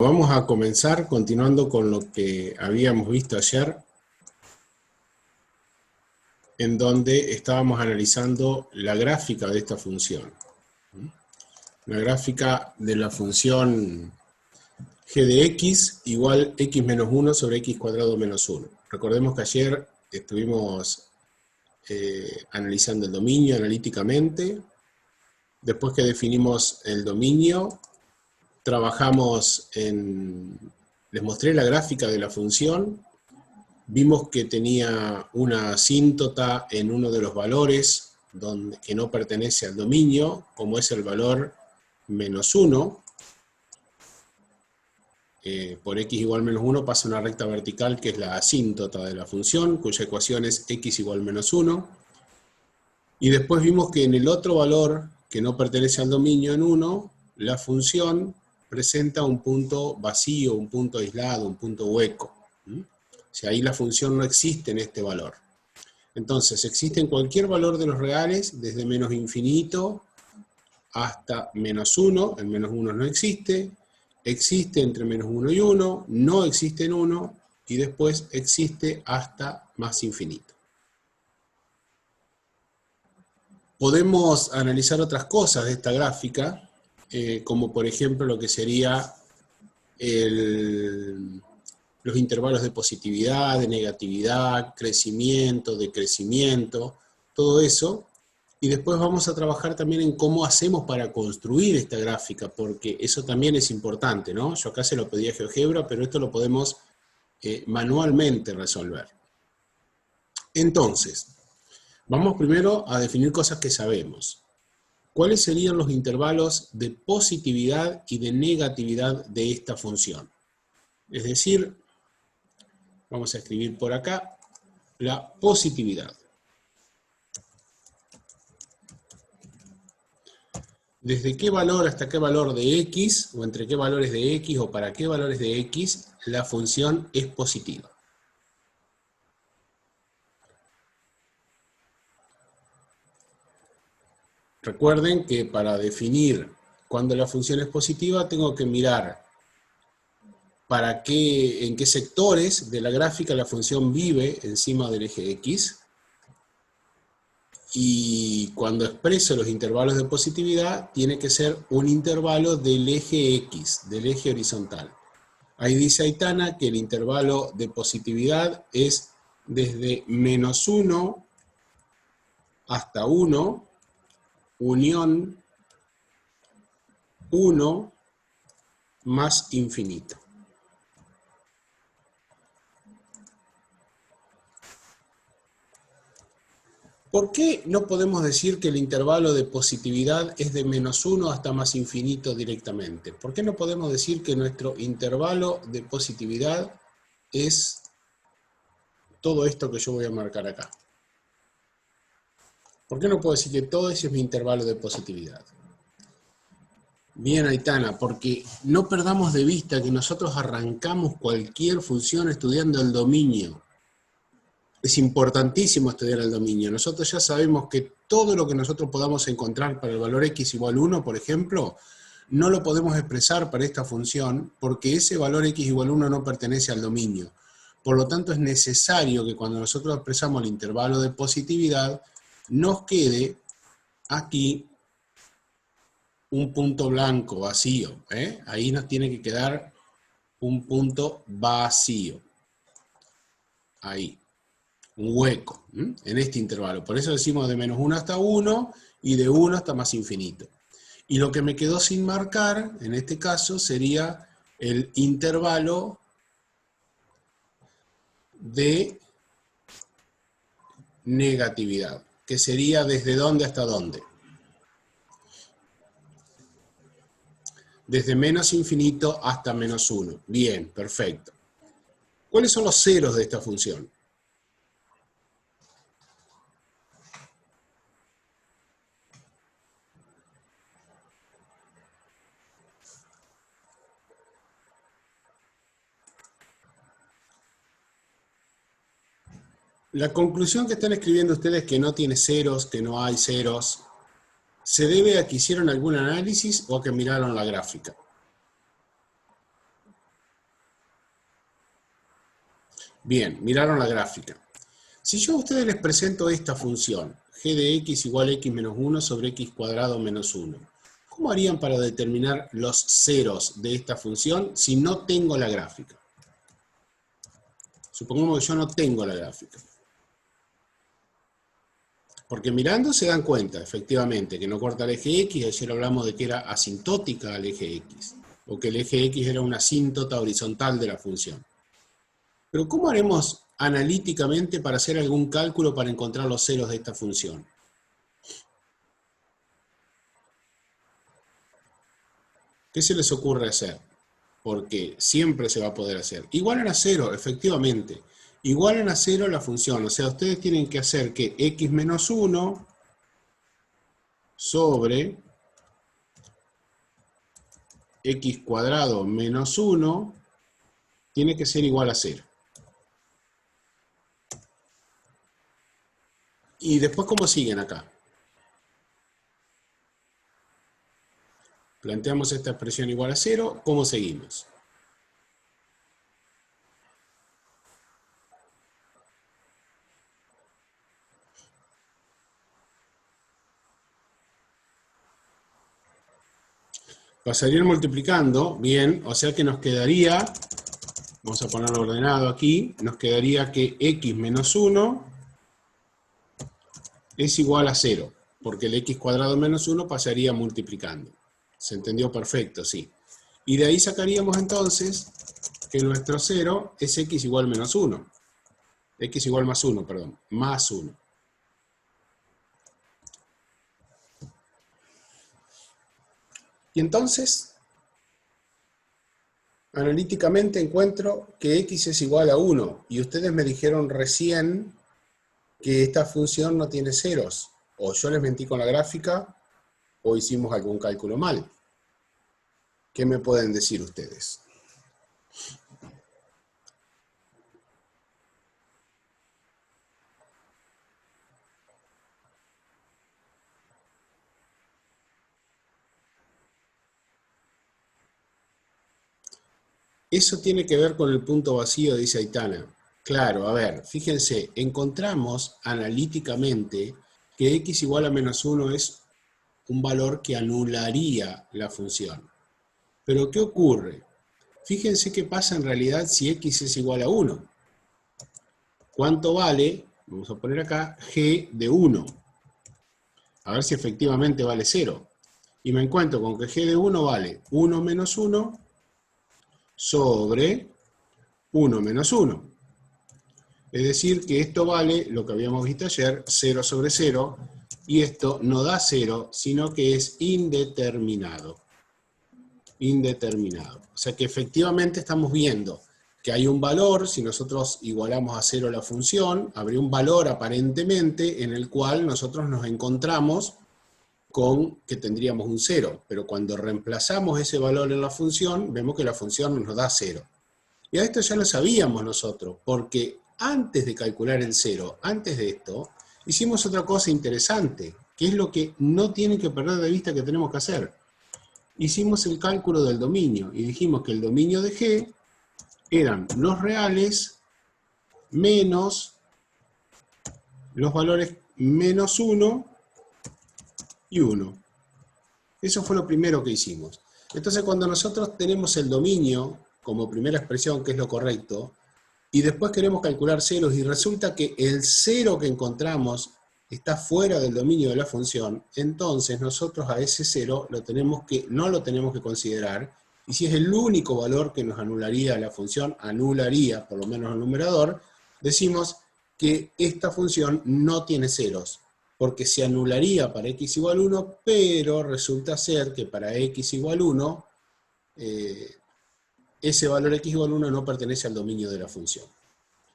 Vamos a comenzar continuando con lo que habíamos visto ayer, en donde estábamos analizando la gráfica de esta función. La gráfica de la función g de x igual x menos 1 sobre x cuadrado menos 1. Recordemos que ayer estuvimos analizando el dominio analíticamente. Después que definimos el dominio, trabajamos les mostré la gráfica de la función, vimos que tenía una asíntota en uno de los valores que no pertenece al dominio, como es el valor menos 1, por x igual menos 1 pasa una recta vertical que es la asíntota de la función, cuya ecuación es x igual menos 1, y después vimos que en el otro valor que no pertenece al dominio en 1, la función presenta un punto vacío, un punto aislado, un punto hueco. O sea, ahí la función no existe en este valor. Entonces, existe en cualquier valor de los reales, desde menos infinito hasta menos 1, el menos 1 no existe, existe entre menos 1 y 1, no existe en 1, y después existe hasta más infinito. Podemos analizar otras cosas de esta gráfica, como por ejemplo lo que sería los intervalos de positividad, de negatividad, crecimiento, decrecimiento, todo eso. Y después vamos a trabajar también en cómo hacemos para construir esta gráfica, porque eso también es importante, ¿no? Yo acá se lo pedí a GeoGebra, pero esto lo podemos manualmente resolver. Entonces, vamos primero a definir cosas que sabemos. ¿Cuáles serían los intervalos de positividad y de negatividad de esta función? Es decir, vamos a escribir por acá la positividad. ¿Desde qué valor hasta qué valor de x, o entre qué valores de x, o para qué valores de x, la función es positiva? Recuerden que para definir cuándo la función es positiva, tengo que mirar en qué sectores de la gráfica la función vive encima del eje x, y cuando expreso los intervalos de positividad, tiene que ser un intervalo del eje x, del eje horizontal. Ahí dice Aitana que el intervalo de positividad es desde menos 1 hasta 1, unión 1 más infinito. ¿Por qué no podemos decir que el intervalo de positividad es de menos 1 hasta más infinito directamente? ¿Por qué no podemos decir que nuestro intervalo de positividad es todo esto que yo voy a marcar acá? ¿Por qué no puedo decir que todo ese es mi intervalo de positividad? Bien, Aitana, porque no perdamos de vista que nosotros arrancamos cualquier función estudiando el dominio. Es importantísimo estudiar el dominio. Nosotros ya sabemos que todo lo que nosotros podamos encontrar para el valor x igual 1, por ejemplo, no lo podemos expresar para esta función porque ese valor x igual 1 no pertenece al dominio. Por lo tanto, es necesario que cuando nosotros expresamos el intervalo de positividad, nos quede aquí un punto blanco, vacío. Ahí nos tiene que quedar un punto vacío. Ahí. Un hueco, en este intervalo. Por eso decimos de menos 1 hasta 1 y de 1 hasta más infinito. Y lo que me quedó sin marcar, en este caso, sería el intervalo de negatividad, que sería desde dónde hasta dónde. Desde menos infinito hasta menos 1. Bien, perfecto. ¿Cuáles son los ceros de esta función? La conclusión que están escribiendo ustedes que no tiene ceros, que no hay ceros, ¿se debe a que hicieron algún análisis o a que miraron la gráfica? Bien, miraron la gráfica. Si yo a ustedes les presento esta función, g de x igual a x menos 1 sobre x cuadrado menos 1, ¿cómo harían para determinar los ceros de esta función si no tengo la gráfica? Supongamos que yo no tengo la gráfica. Porque mirando se dan cuenta, efectivamente, que no corta el eje X. Ayer hablamos de que era asintótica al eje X, o que el eje X era una asíntota horizontal de la función. Pero ¿cómo haremos analíticamente para hacer algún cálculo para encontrar los ceros de esta función? ¿Qué se les ocurre hacer? Porque siempre se va a poder hacer. Igualan a 0, efectivamente. Igualan a 0 la función. O sea, ustedes tienen que hacer que x menos 1 sobre x cuadrado menos 1 tiene que ser igual a 0. Y después, ¿cómo siguen acá? Planteamos esta expresión igual a 0, ¿cómo seguimos? Pasarían multiplicando, bien, o sea que nos quedaría, vamos a ponerlo ordenado aquí, nos quedaría que x menos 1 es igual a 0, porque el x cuadrado menos 1 pasaría multiplicando. ¿Se entendió? Perfecto, sí. Y de ahí sacaríamos entonces que nuestro 0 es x igual menos 1. X igual más 1, perdón, más 1. Y entonces, analíticamente encuentro que x es igual a 1. Y ustedes me dijeron recién que esta función no tiene ceros. O yo les mentí con la gráfica, o hicimos algún cálculo mal. ¿Qué me pueden decir ustedes? Eso tiene que ver con el punto vacío, dice Aitana. Claro, a ver, fíjense, encontramos analíticamente que x igual a menos 1 es un valor que anularía la función. Pero ¿qué ocurre? Fíjense qué pasa en realidad si x es igual a 1. ¿Cuánto vale? Vamos a poner acá g de 1. A ver si efectivamente vale 0. Y me encuentro con que g de 1 vale 1 menos 1 sobre 1 menos 1. Es decir, que esto vale, lo que habíamos visto ayer, 0 sobre 0, y esto no da 0, sino que es indeterminado. Indeterminado. O sea que efectivamente estamos viendo que hay un valor, si nosotros igualamos a 0 la función, habría un valor aparentemente en el cual nosotros nos encontramos con que tendríamos un 0, pero cuando reemplazamos ese valor en la función, vemos que la función nos da 0. Y a esto ya lo sabíamos nosotros, porque antes de calcular el 0, antes de esto, hicimos otra cosa interesante, que es lo que no tienen que perder de vista que tenemos que hacer. Hicimos el cálculo del dominio, y dijimos que el dominio de G eran los reales menos los valores menos 1 y 1. Eso fue lo primero que hicimos. Entonces, cuando nosotros tenemos el dominio como primera expresión, que es lo correcto, y después queremos calcular ceros, y resulta que el 0 que encontramos está fuera del dominio de la función, entonces nosotros a ese 0 no lo tenemos que considerar, y si es el único valor que nos anularía la función, anularía por lo menos el numerador, decimos que esta función no tiene ceros, porque se anularía para x igual 1, pero resulta ser que para x igual 1, ese valor x igual 1 no pertenece al dominio de la función.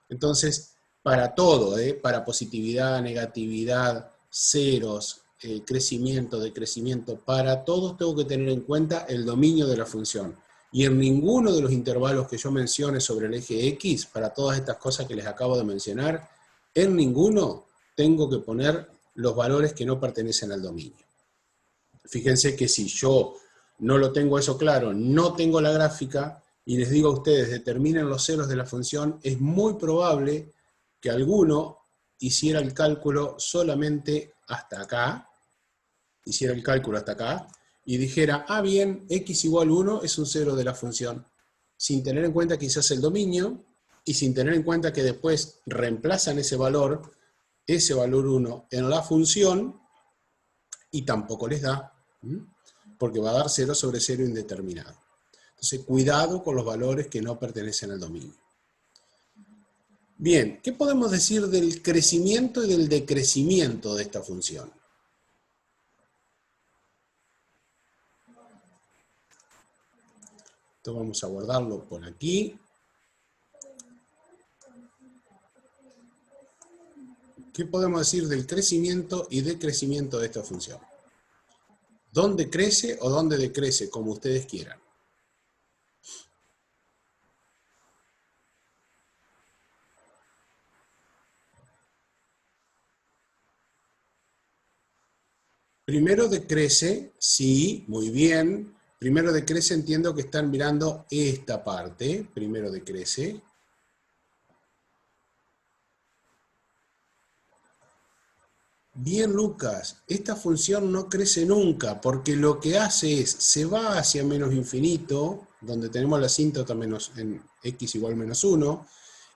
Entonces, para todo, para positividad, negatividad, ceros, crecimiento, decrecimiento, para todos tengo que tener en cuenta el dominio de la función. Y en ninguno de los intervalos que yo mencione sobre el eje X, para todas estas cosas que les acabo de mencionar, en ninguno tengo que poner los valores que no pertenecen al dominio. Fíjense que si yo no lo tengo eso claro, no tengo la gráfica, y les digo a ustedes, determinen los ceros de la función, es muy probable que alguno hiciera el cálculo solamente hasta acá, y dijera, ah bien, x igual 1 es un cero de la función, sin tener en cuenta quizás el dominio, y sin tener en cuenta que después reemplazan ese valor 1, en la función, y tampoco les da, porque va a dar 0 sobre 0 indeterminado. Entonces, cuidado con los valores que no pertenecen al dominio. Bien, ¿qué podemos decir del crecimiento y del decrecimiento de esta función? Esto vamos a guardarlo por aquí. ¿Qué podemos decir del crecimiento y decrecimiento de esta función? ¿Dónde crece o dónde decrece? Como ustedes quieran. Primero decrece, sí, muy bien. Primero decrece, entiendo que están mirando esta parte. Primero decrece. Bien, Lucas, esta función no crece nunca, porque lo que hace es, se va hacia menos infinito, donde tenemos la asíntota en x igual menos 1,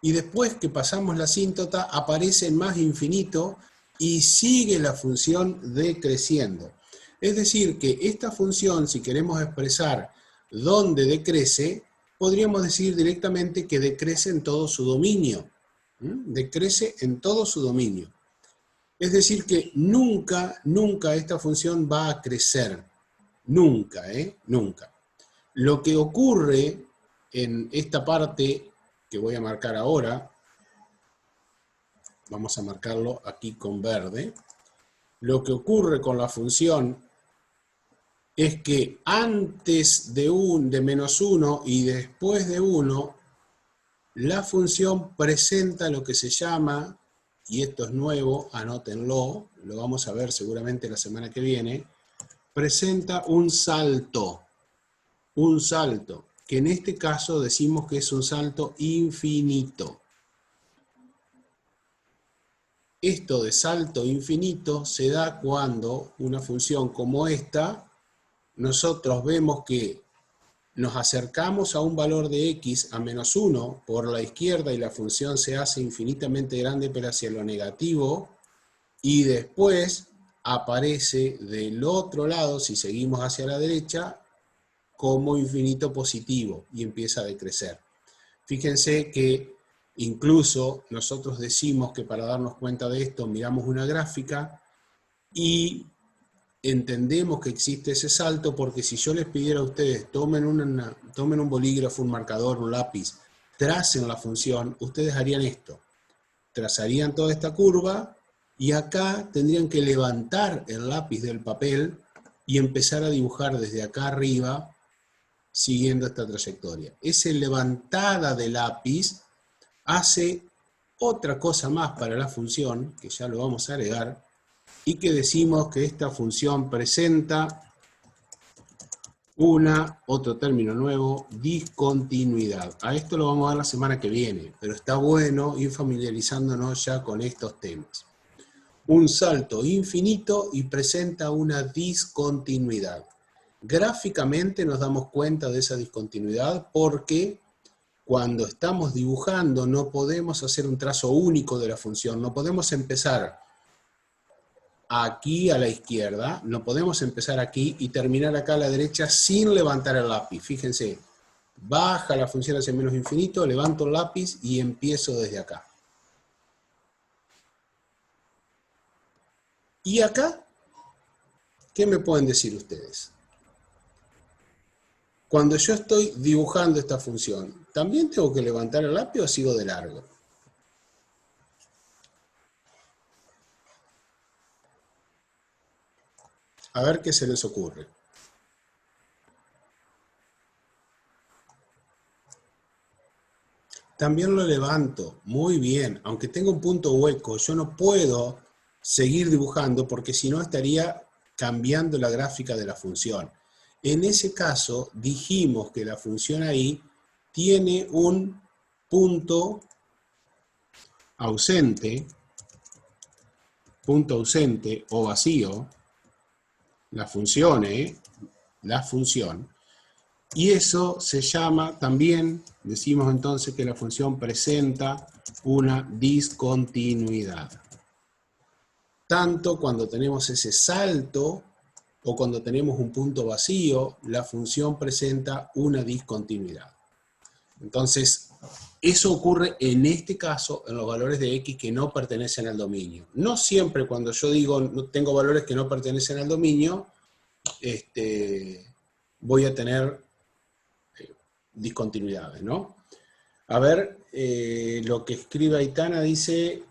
y después que pasamos la asíntota aparece en más infinito y sigue la función decreciendo. Es decir, que esta función, si queremos expresar dónde decrece, podríamos decir directamente que decrece en todo su dominio. Decrece en todo su dominio. Es decir que nunca, nunca esta función va a crecer. Nunca, nunca. Lo que ocurre en esta parte que voy a marcar ahora, vamos a marcarlo aquí con verde, lo que ocurre con la función es que antes de menos 1 y después de 1, la función presenta lo que se llama, y esto es nuevo, anótenlo, lo vamos a ver seguramente la semana que viene, presenta un salto, que en este caso decimos que es un salto infinito. Esto de salto infinito se da cuando una función como esta, nosotros vemos que nos acercamos a un valor de x a menos 1 por la izquierda y la función se hace infinitamente grande pero hacia lo negativo, y después aparece del otro lado, si seguimos hacia la derecha, como infinito positivo y empieza a decrecer. Fíjense que incluso nosotros decimos que para darnos cuenta de esto miramos una gráfica y entendemos que existe ese salto, porque si yo les pidiera a ustedes tomen un bolígrafo, un marcador, un lápiz, tracen la función, ustedes harían esto. Trazarían toda esta curva y acá tendrían que levantar el lápiz del papel y empezar a dibujar desde acá arriba siguiendo esta trayectoria. Esa levantada de lápiz hace otra cosa más para la función, que ya lo vamos a agregar, y que decimos que esta función presenta otro término nuevo, discontinuidad. A esto lo vamos a ver la semana que viene, pero está bueno ir familiarizándonos ya con estos temas. Un salto infinito y presenta una discontinuidad. Gráficamente nos damos cuenta de esa discontinuidad porque cuando estamos dibujando no podemos hacer un trazo único de la función, no podemos empezar aquí a la izquierda, no podemos empezar aquí y terminar acá a la derecha sin levantar el lápiz. Fíjense, baja la función hacia menos infinito, levanto el lápiz y empiezo desde acá. ¿Y acá? ¿Qué me pueden decir ustedes? Cuando yo estoy dibujando esta función, ¿también tengo que levantar el lápiz o sigo de largo? A ver qué se les ocurre. También lo levanto, muy bien. Aunque tenga un punto hueco, yo no puedo seguir dibujando porque si no estaría cambiando la gráfica de la función. En ese caso, dijimos que la función ahí tiene un punto ausente o vacío, la función, y eso se llama también, decimos entonces que la función presenta una discontinuidad. Tanto cuando tenemos ese salto o cuando tenemos un punto vacío, la función presenta una discontinuidad. Entonces, eso ocurre en este caso en los valores de x que no pertenecen al dominio. No siempre cuando yo digo no tengo valores que no pertenecen al dominio, voy a tener discontinuidades, ¿no? A ver, lo que escribe Aitana dice,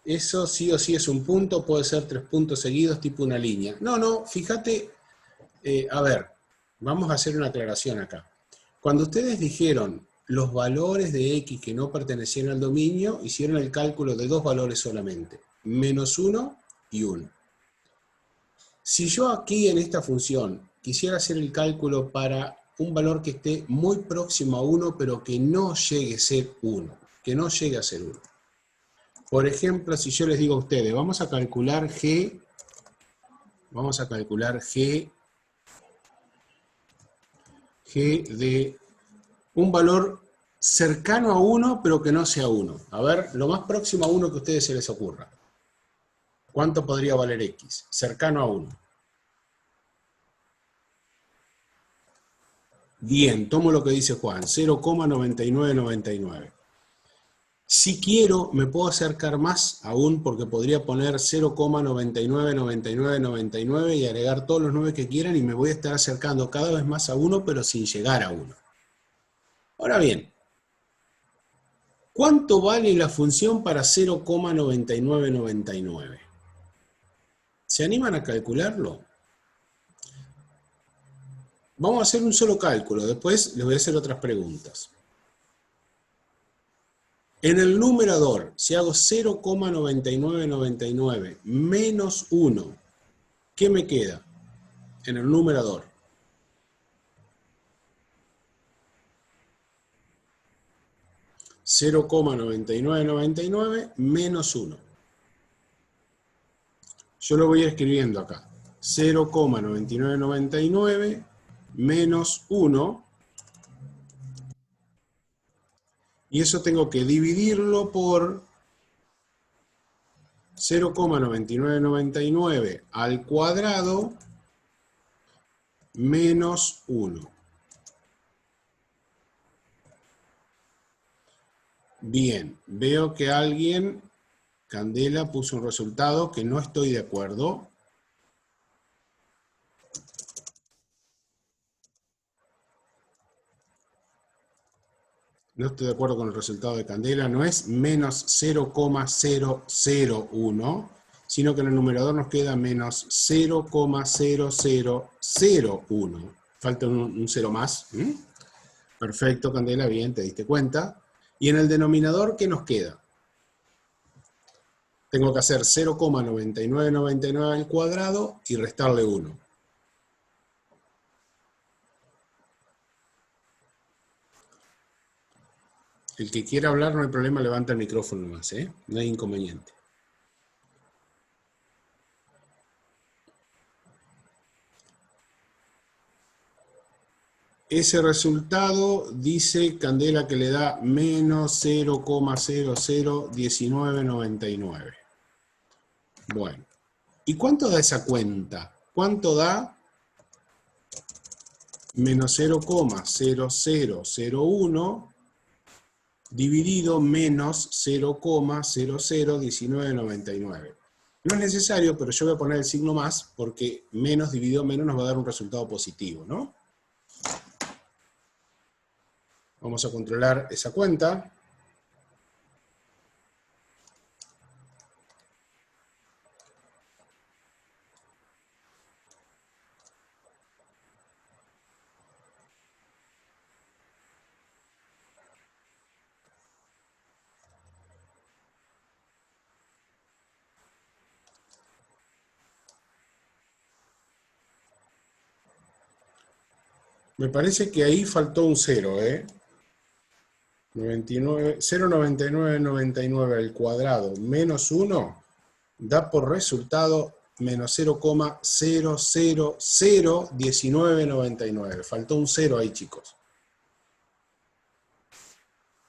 eso sí o sí es un punto, puede ser 3 puntos seguidos, tipo una línea. No, fíjate, a ver, vamos a hacer una aclaración acá. Cuando ustedes dijeron los valores de x que no pertenecían al dominio, hicieron el cálculo de dos valores solamente, -1 y 1. Si yo aquí en esta función quisiera hacer el cálculo para un valor que esté muy próximo a 1, pero que no llegue a ser 1, Por ejemplo, si yo les digo a ustedes, vamos a calcular g de un valor cercano a 1, pero que no sea 1. A ver, lo más próximo a 1 que a ustedes se les ocurra. ¿Cuánto podría valer x? Cercano a 1. Bien, tomo lo que dice Juan, 0,9999. Si quiero, me puedo acercar más aún porque podría poner 0,999999 y agregar todos los 9 que quieran y me voy a estar acercando cada vez más a 1, pero sin llegar a 1. Ahora bien, ¿cuánto vale la función para 0,9999? ¿Se animan a calcularlo? Vamos a hacer un solo cálculo, después les voy a hacer otras preguntas. En el numerador, si hago 0,9999 menos 1, ¿qué me queda? En el numerador. (0,9999 menos 1. Yo lo voy escribiendo acá. 0,9999 menos 1. Y eso tengo que dividirlo por 0,9999 al cuadrado menos 1. Bien, veo que alguien, Candela, puso un resultado que no estoy de acuerdo. No estoy de acuerdo con el resultado de Candela. No es menos 0,001, sino que en el numerador nos queda menos 0,0001. Falta un 0 más. Perfecto, Candela, bien, te diste cuenta. Y en el denominador, ¿qué nos queda? Tengo que hacer 0,9999 al cuadrado y restarle 1. El que quiera hablar, no hay problema, levanta el micrófono más, no hay inconveniente. Ese resultado dice Candela que le da menos 0,001999. Bueno, ¿y cuánto da esa cuenta? ¿Cuánto da menos 0,0001 dividido menos 0,001999? No es necesario, pero yo voy a poner el signo más porque menos dividido menos nos va a dar un resultado positivo, ¿no? Vamos a controlar esa cuenta. Me parece que ahí faltó un 0, 0,9999 al cuadrado menos 1 da por resultado menos 0,0001999. Faltó un 0 ahí, chicos.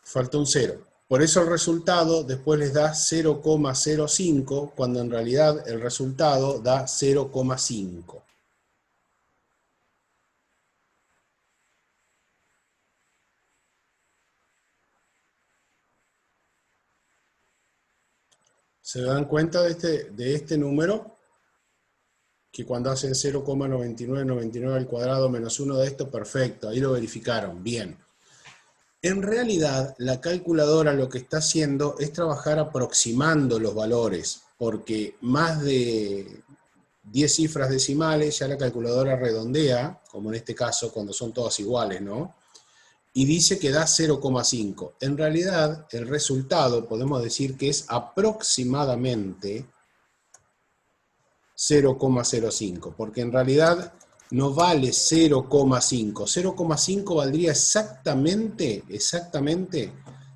Faltó un 0. Por eso el resultado después les da 0,05, cuando en realidad el resultado da 0,5. ¿Se dan cuenta de este número? Que cuando hacen 0,9999 al cuadrado menos 1 de esto, perfecto, ahí lo verificaron, bien. En realidad, la calculadora lo que está haciendo es trabajar aproximando los valores, porque más de 10 cifras decimales ya la calculadora redondea, como en este caso cuando son todas iguales, ¿no? Y dice que da 0,5. En realidad, el resultado podemos decir que es aproximadamente 0,05, porque en realidad no vale 0,5. 0,5 valdría exactamente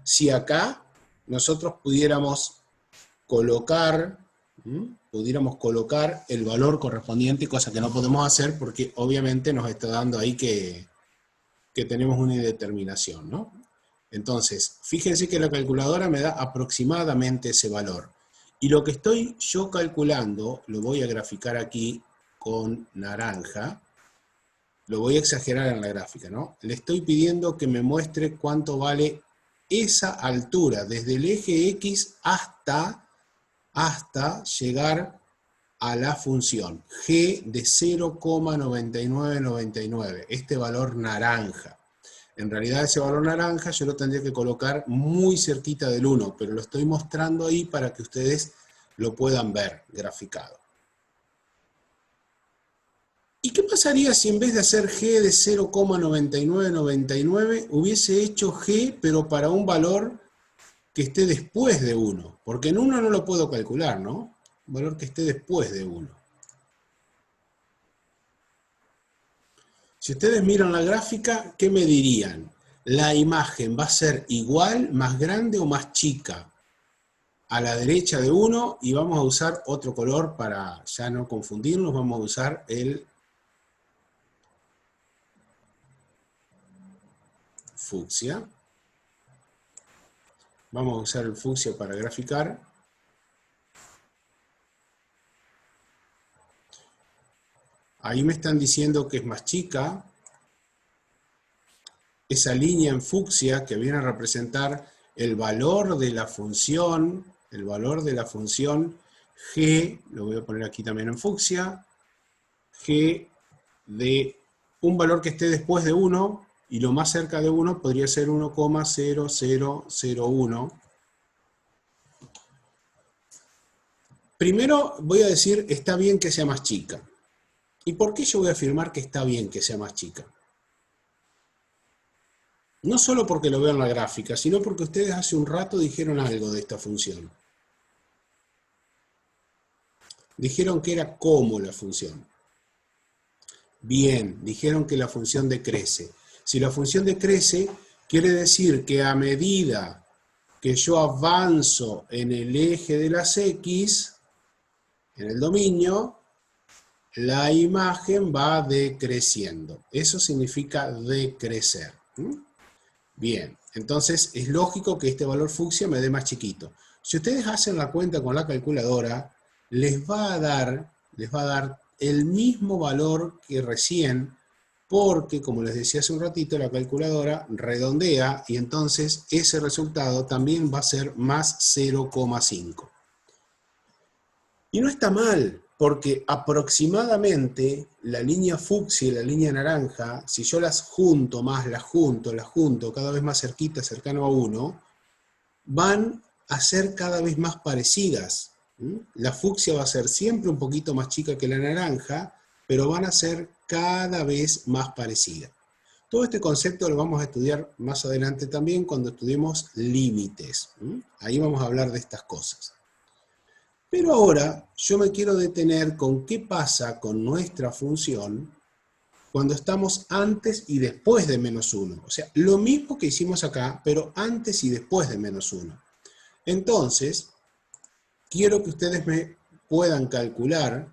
si acá nosotros pudiéramos colocar el valor correspondiente, cosa que no podemos hacer porque obviamente nos está dando ahí que tenemos una indeterminación, ¿no? Entonces, fíjense que la calculadora me da aproximadamente ese valor. Y lo que estoy yo calculando, lo voy a graficar aquí con naranja, lo voy a exagerar en la gráfica, ¿no? Le estoy pidiendo que me muestre cuánto vale esa altura, desde el eje X hasta llegar a la función g de 0,9999, este valor naranja. En realidad ese valor naranja yo lo tendría que colocar muy cerquita del 1, pero lo estoy mostrando ahí para que ustedes lo puedan ver graficado. ¿Y qué pasaría si en vez de hacer g de 0,9999 hubiese hecho g pero para un valor que esté después de 1? Porque en 1 no lo puedo calcular, ¿no? Un valor que esté después de 1. Si ustedes miran la gráfica, ¿qué me dirían? ¿La imagen va a ser igual, más grande o más chica a la derecha de 1? Y vamos a usar otro color para ya no confundirnos, vamos a usar el fucsia. Vamos a usar el fucsia para graficar. Ahí me están diciendo que es más chica. Esa línea en fucsia que viene a representar el valor de la función, g, lo voy a poner aquí también en fucsia, g de un valor que esté después de 1, y lo más cerca de 1 podría ser 1,0001. Primero voy a decir, está bien que sea más chica. ¿Y por qué yo voy a afirmar que está bien que sea más chica? No solo porque lo veo en la gráfica, sino porque ustedes hace un rato dijeron algo de esta función. Dijeron que era como la función. Bien, dijeron que la función decrece. Si la función decrece, quiere decir que a medida que yo avanzo en el eje de las X, en el dominio, la imagen va decreciendo. Eso significa decrecer. Bien, entonces es lógico que este valor fucsia me dé más chiquito. Si ustedes hacen la cuenta con la calculadora, les va a dar el mismo valor que recién, porque, como les decía hace un ratito, la calculadora redondea y entonces ese resultado también va a ser más 0,5. Y no está mal, porque aproximadamente la línea fucsia y la línea naranja, si yo las junto, cada vez más cercano a 1, van a ser cada vez más parecidas. La fucsia va a ser siempre un poquito más chica que la naranja, pero van a ser cada vez más parecidas. Todo este concepto lo vamos a estudiar más adelante también cuando estudiemos límites. Ahí vamos a hablar de estas cosas. Pero ahora yo me quiero detener con qué pasa con nuestra función cuando estamos antes y después de menos 1. O sea, lo mismo que hicimos acá, pero antes y después de menos 1. Entonces, quiero que ustedes me puedan calcular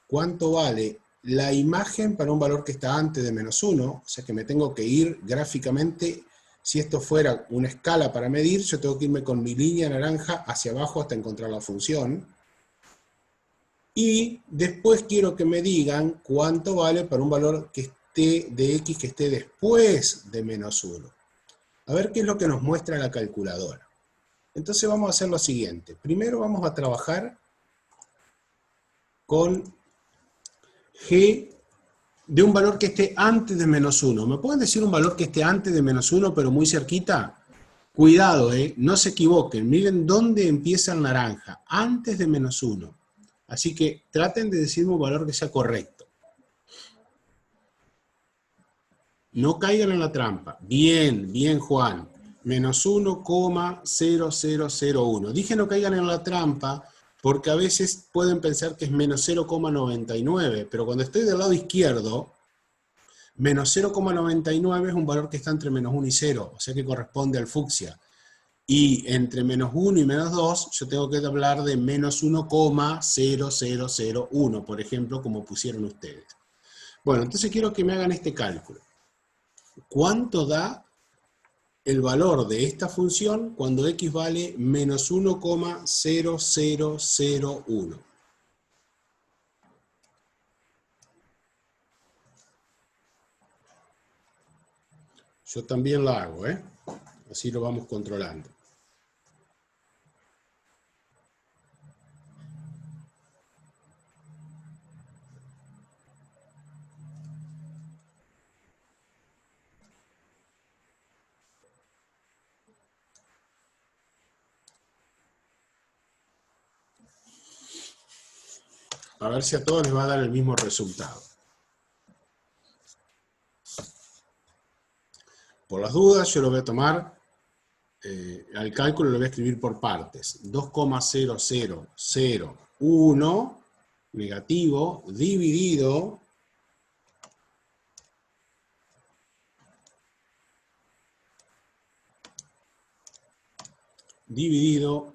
cuánto vale la imagen para un valor que está antes de menos 1. O sea, que me tengo que ir gráficamente. Si esto fuera una escala para medir, yo tengo que irme con mi línea naranja hacia abajo hasta encontrar la función. Y después quiero que me digan cuánto vale para un valor que esté de x que esté después de menos 1. A ver qué es lo que nos muestra la calculadora. Entonces vamos a hacer lo siguiente. Primero vamos a trabajar con g de un valor que esté antes de menos 1. ¿Me pueden decir un valor que esté antes de menos 1 pero muy cerquita? Cuidado, no se equivoquen. Miren dónde empieza el naranja. Antes de menos 1. Así que traten de decirme un valor que sea correcto. No caigan en la trampa. Bien, bien, Juan. Menos 1,0001. Dije no caigan en la trampa porque a veces pueden pensar que es menos 0,99, pero cuando estoy del lado izquierdo, menos 0,99 es un valor que está entre menos 1 y 0, o sea que corresponde al fucsia. Y entre menos 1 y menos 2, yo tengo que hablar de menos 1,0001, por ejemplo, como pusieron ustedes. Bueno, entonces quiero que me hagan este cálculo. ¿Cuánto da el valor de esta función cuando x vale menos 1,0001? Yo también la hago, así lo vamos controlando. A ver si a todos les va a dar el mismo resultado. Por las dudas, yo lo voy a tomar, al cálculo lo voy a escribir por partes. 2,0001 negativo dividido dividido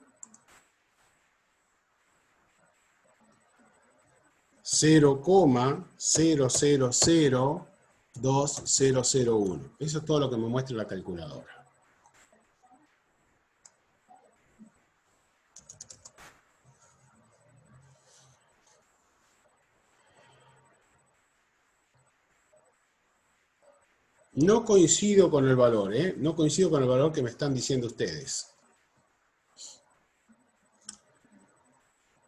0,000201. Eso es todo lo que me muestra la calculadora. No coincido con el valor, no coincido con el valor que me están diciendo ustedes.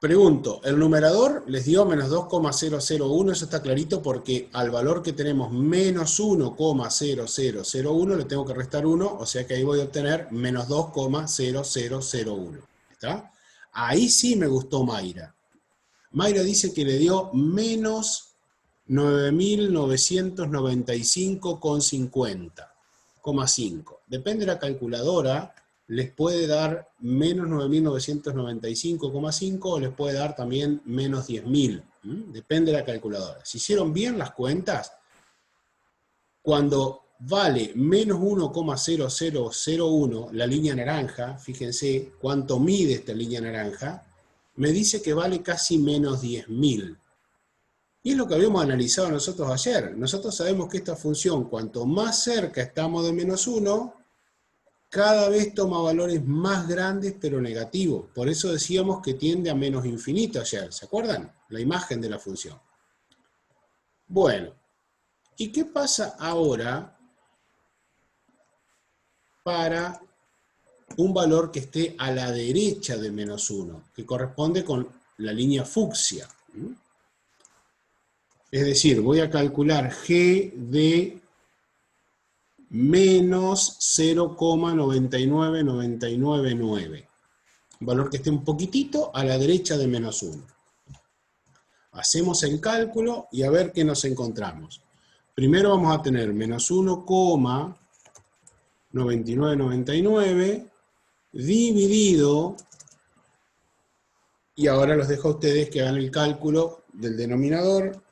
Pregunto, el numerador les dio menos 2,001, eso está clarito porque al valor que tenemos menos 1,0001 le tengo que restar 1, o sea que ahí voy a obtener menos 2,0001. ¿Está? Ahí sí me gustó Mayra. Mayra dice que le dio menos 9.995,50. Depende de la calculadora, les puede dar menos 9.995,5 o les puede dar también menos 10.000. Depende de la calculadora. Si hicieron bien las cuentas, cuando vale menos 1,0001 la línea naranja, fíjense cuánto mide esta línea naranja, me dice que vale casi menos 10.000. Y es lo que habíamos analizado nosotros ayer. Nosotros sabemos que esta función, cuanto más cerca estamos de menos 1, cada vez toma valores más grandes pero negativos. Por eso decíamos que tiende a menos infinito ayer. ¿Se acuerdan? La imagen de la función. Bueno, ¿y qué pasa ahora para un valor que esté a la derecha de menos 1? Que corresponde con la línea fucsia. Es decir, voy a calcular g de menos 0,99999. Un valor que esté un poquitito a la derecha de menos 1. Hacemos el cálculo y a ver qué nos encontramos. Primero vamos a tener menos 1,9999 dividido, y ahora los dejo a ustedes que hagan el cálculo del denominador,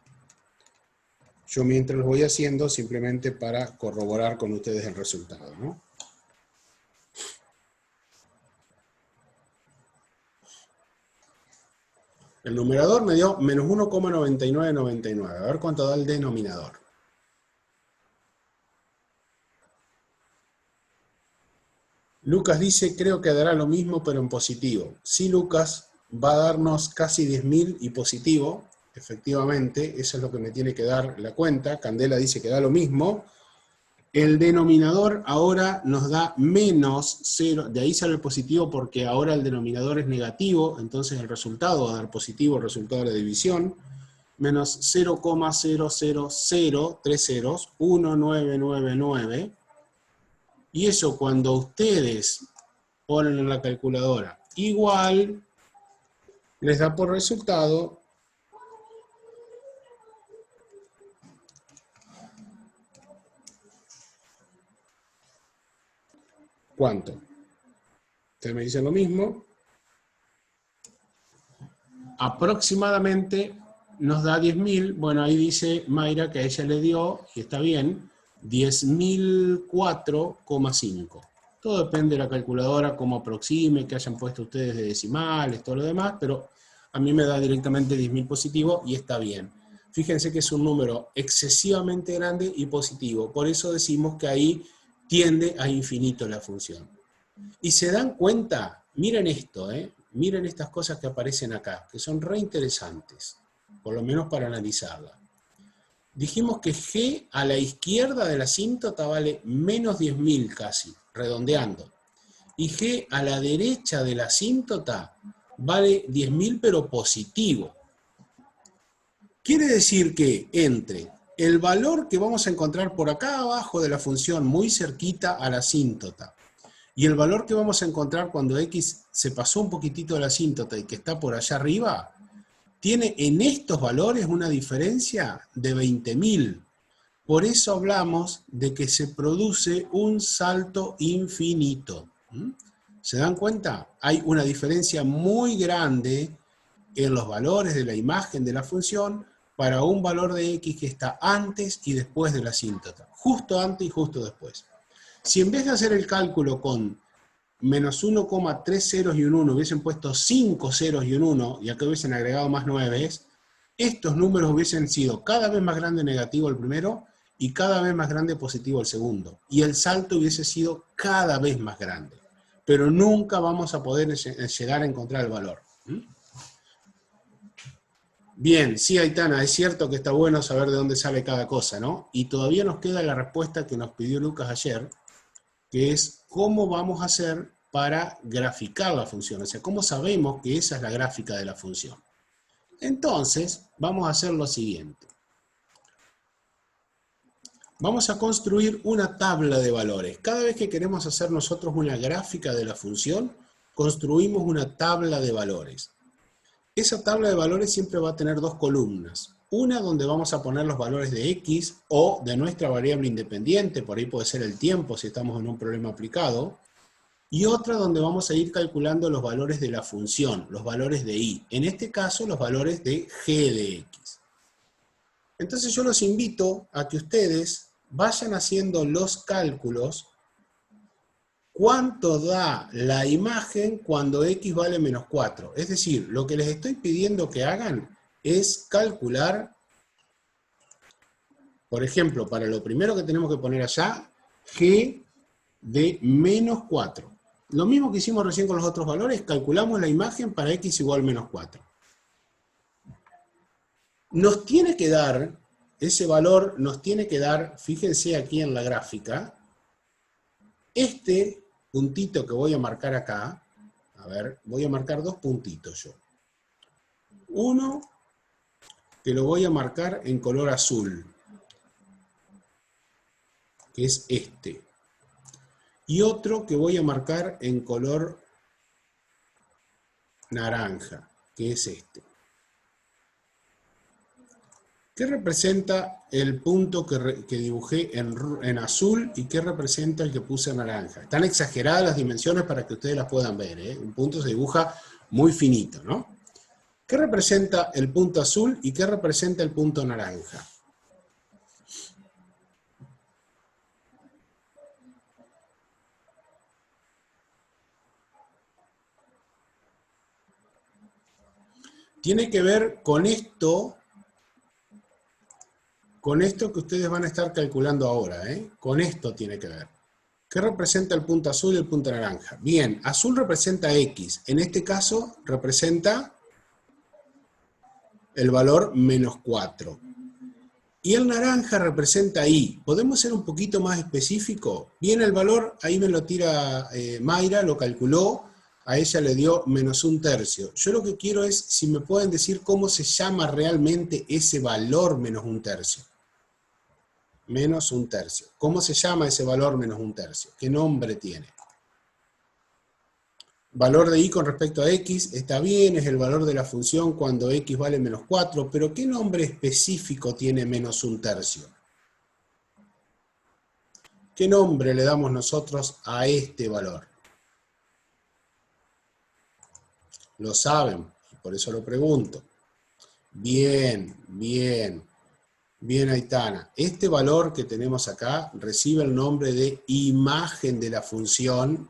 Yo mientras lo voy haciendo simplemente para corroborar con ustedes el resultado, ¿no? El numerador me dio menos 1,9999. A ver cuánto da el denominador. Lucas dice, creo que dará lo mismo, pero en positivo. Sí, Lucas, va a darnos casi 10.000 y positivo. Efectivamente, eso es lo que me tiene que dar la cuenta. Candela dice que da lo mismo. El denominador ahora nos da menos 0, de ahí sale el positivo porque ahora el denominador es negativo, entonces el resultado va a dar positivo, el resultado de la división, menos 0,000301999, y eso cuando ustedes ponen en la calculadora igual, les da por resultado ¿cuánto? Ustedes me dicen lo mismo. Aproximadamente nos da 10.000. Bueno, ahí dice Mayra que a ella le dio, y está bien, 10.004,5. Todo depende de la calculadora, cómo aproxime, que hayan puesto ustedes de decimales, todo lo demás, pero a mí me da directamente 10.000 positivo y está bien. Fíjense que es un número excesivamente grande y positivo. Por eso decimos que ahí tiende a infinito la función. Y se dan cuenta, miren esto, miren estas cosas que aparecen acá, que son re interesantes, por lo menos para analizarla. Dijimos que G a la izquierda de la asíntota vale menos 10.000 casi, redondeando. Y G a la derecha de la asíntota vale 10.000 pero positivo. Quiere decir que entre el valor que vamos a encontrar por acá abajo de la función, muy cerquita a la asíntota, y el valor que vamos a encontrar cuando x se pasó un poquitito de la asíntota y que está por allá arriba, tiene en estos valores una diferencia de 20.000. Por eso hablamos de que se produce un salto infinito. ¿Se dan cuenta? Hay una diferencia muy grande en los valores de la imagen de la función para un valor de x que está antes y después de la asíntota. Justo antes y justo después. Si en vez de hacer el cálculo con menos 1,3 ceros y un 1 hubiesen puesto 5 ceros y un 1, y acá hubiesen agregado más 9, estos números hubiesen sido cada vez más grande negativo el primero y cada vez más grande positivo el segundo. Y el salto hubiese sido cada vez más grande. Pero nunca vamos a poder llegar a encontrar el valor. Bien, sí, Aitana, es cierto que está bueno saber de dónde sale cada cosa, ¿no? Y todavía nos queda la respuesta que nos pidió Lucas ayer, que es cómo vamos a hacer para graficar la función, o sea, cómo sabemos que esa es la gráfica de la función. Entonces, vamos a hacer lo siguiente. Vamos a construir una tabla de valores. Cada vez que queremos hacer nosotros una gráfica de la función, construimos una tabla de valores. Esa tabla de valores siempre va a tener dos columnas. Una donde vamos a poner los valores de x o de nuestra variable independiente, por ahí puede ser el tiempo si estamos en un problema aplicado, y otra donde vamos a ir calculando los valores de la función, los valores de y. En este caso, los valores de g de x. Entonces yo los invito a que ustedes vayan haciendo los cálculos. ¿Cuánto da la imagen cuando x vale menos 4? Es decir, lo que les estoy pidiendo que hagan es calcular, por ejemplo, para lo primero que tenemos que poner allá, g de menos 4. Lo mismo que hicimos recién con los otros valores, calculamos la imagen para x igual menos 4. Nos tiene que dar, ese valor nos tiene que dar, fíjense aquí en la gráfica, este puntito que voy a marcar acá, a ver, voy a marcar dos puntitos yo. Uno que lo voy a marcar en color azul, que es este. Y otro que voy a marcar en color naranja, que es este. ¿Qué representa el punto que dibujé en azul y qué representa el que puse en naranja? Están exageradas las dimensiones para que ustedes las puedan ver, ¿eh? Un punto se dibuja muy finito, ¿no? ¿Qué representa el punto azul y qué representa el punto naranja? Tiene que ver con esto que ustedes van a estar calculando ahora, ¿eh? Con esto tiene que ver. ¿Qué representa el punto azul y el punto naranja? Bien, azul representa X. En este caso representa el valor menos 4. Y el naranja representa Y. ¿Podemos ser un poquito más específico? Bien, el valor, ahí me lo tira Mayra, lo calculó. A ella le dio menos 1/3. Yo lo que quiero es, si me pueden decir cómo se llama realmente ese valor menos 1/3. Menos 1/3. ¿Cómo se llama ese valor menos 1/3? ¿Qué nombre tiene? Valor de Y con respecto a X, está bien, es el valor de la función cuando X vale menos 4, pero ¿qué nombre específico tiene menos 1/3? ¿Qué nombre le damos nosotros a este valor? Lo saben, por eso lo pregunto. Bien, bien. Bien, Aitana. Este valor que tenemos acá recibe el nombre de imagen de la función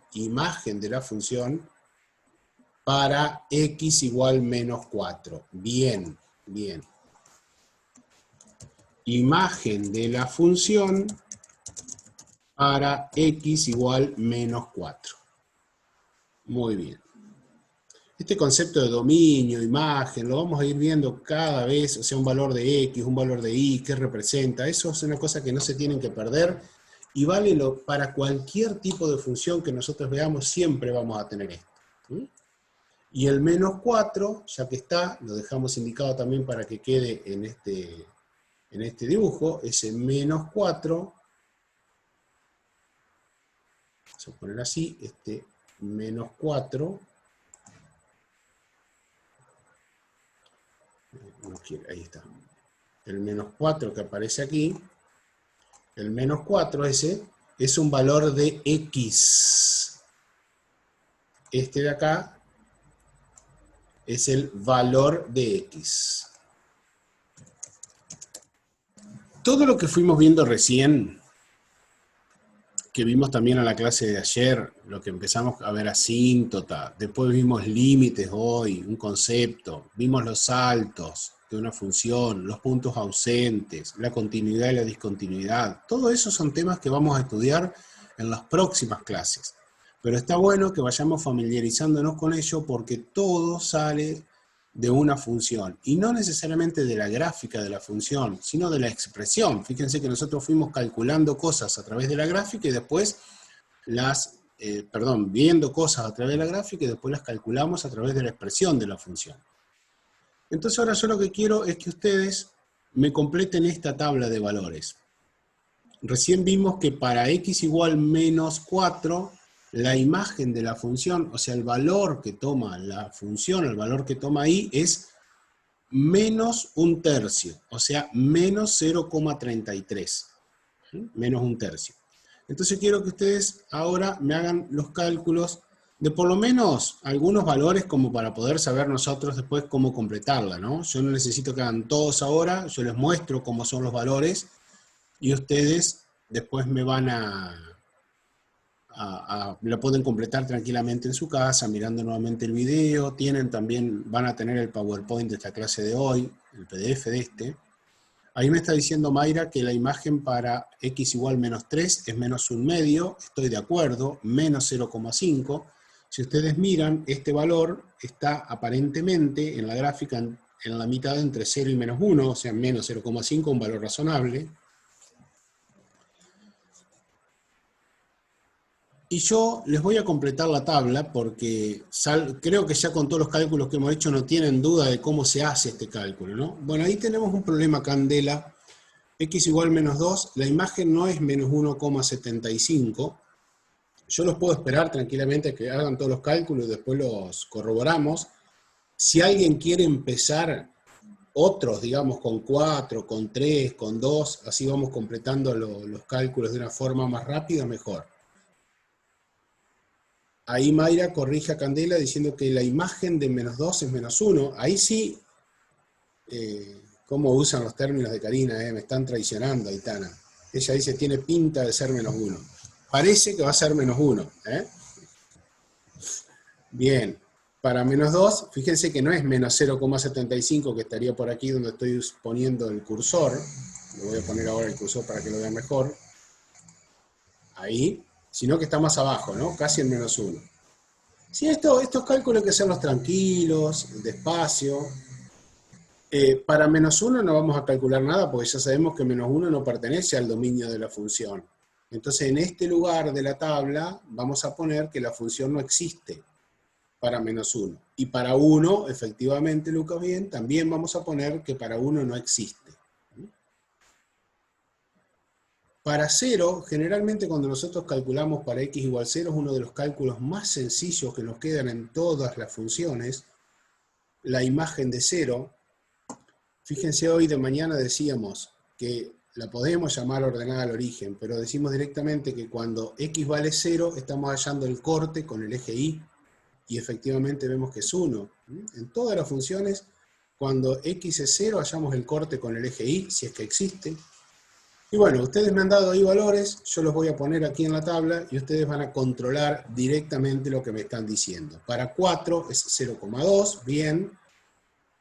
para X igual menos 4. Bien, bien. Imagen de la función para X igual menos 4. Muy bien. Este concepto de dominio, imagen, lo vamos a ir viendo cada vez, o sea, un valor de X, un valor de Y, qué representa. Eso es una cosa que no se tienen que perder y vale para cualquier tipo de función que nosotros veamos, siempre vamos a tener esto. ¿Sí? Y el menos 4, ya que está, lo dejamos indicado también para que quede en este dibujo, ese menos 4, vamos a poner así, este menos 4, ahí está, el menos 4 que aparece aquí, el menos 4 ese, es un valor de X. Este de acá es el valor de X. Todo lo que fuimos viendo recién, que vimos también en la clase de ayer, lo que empezamos a ver asíntota, después vimos límites hoy, un concepto, vimos los saltos de una función, los puntos ausentes, la continuidad y la discontinuidad, todo eso son temas que vamos a estudiar en las próximas clases. Pero está bueno que vayamos familiarizándonos con ello porque todo sale de una función, y no necesariamente de la gráfica de la función, sino de la expresión. Fíjense que nosotros fuimos calculando cosas a través de la gráfica y después viendo cosas a través de la gráfica y después las calculamos a través de la expresión de la función. Entonces ahora yo lo que quiero es que ustedes me completen esta tabla de valores. Recién vimos que para X igual menos 4, la imagen de la función, o sea, el valor que toma la función, el valor que toma Y, es menos 1/3, o sea, menos 0,33. Menos 1/3. Entonces quiero que ustedes ahora me hagan los cálculos de por lo menos algunos valores como para poder saber nosotros después cómo completarla, ¿no? Yo no necesito que hagan todos ahora, yo les muestro cómo son los valores y ustedes después me van lo pueden completar tranquilamente en su casa, mirando nuevamente el video. Van a tener el PowerPoint de esta clase de hoy, el PDF de este. Ahí me está diciendo Mayra que la imagen para X igual menos 3 es menos 1/2, estoy de acuerdo, menos 0,5. Si ustedes miran, este valor está aparentemente en la gráfica en la mitad entre 0 y menos 1, o sea, menos 0,5, un valor razonable. Y yo les voy a completar la tabla porque creo que ya con todos los cálculos que hemos hecho no tienen duda de cómo se hace este cálculo, ¿no? Bueno, ahí tenemos un problema candela. X igual menos 2, la imagen no es menos 1,75. Yo los puedo esperar tranquilamente a que hagan todos los cálculos y después los corroboramos. Si alguien quiere empezar otros, digamos, con 4, con 3, con 2, así vamos completando los cálculos de una forma más rápida, mejor. Ahí Mayra corrige a Candela diciendo que la imagen de menos 2 es menos 1. Ahí sí, cómo usan los términos de Karina, me están traicionando, Aitana. Ella dice, tiene pinta de ser menos 1. Parece que va a ser menos 1. Bien. para menos 2, fíjense que no es menos 0,75 que estaría por aquí donde estoy poniendo el cursor. Le voy a poner ahora el cursor para que lo vean mejor. Ahí, sino que está más abajo, ¿no? Casi en menos 1. Sí, estos cálculos hay que hacerlos tranquilos, despacio. Para menos 1 no vamos a calcular nada porque ya sabemos que menos 1 no pertenece al dominio de la función. Entonces en este lugar de la tabla vamos a poner que la función no existe para menos 1. Y para 1, efectivamente, Lucas, bien, también vamos a poner que para 1 no existe. Para 0, generalmente cuando nosotros calculamos para x igual 0, es uno de los cálculos más sencillos que nos quedan en todas las funciones. La imagen de 0, fíjense, hoy de mañana decíamos que la podemos llamar ordenada al origen, pero decimos directamente que cuando x vale 0, estamos hallando el corte con el eje y efectivamente vemos que es 1. En todas las funciones, cuando x es 0, hallamos el corte con el eje y, si es que existe. Y bueno, ustedes me han dado ahí valores, yo los voy a poner aquí en la tabla y ustedes van a controlar directamente lo que me están diciendo. Para 4 es 0,2, bien.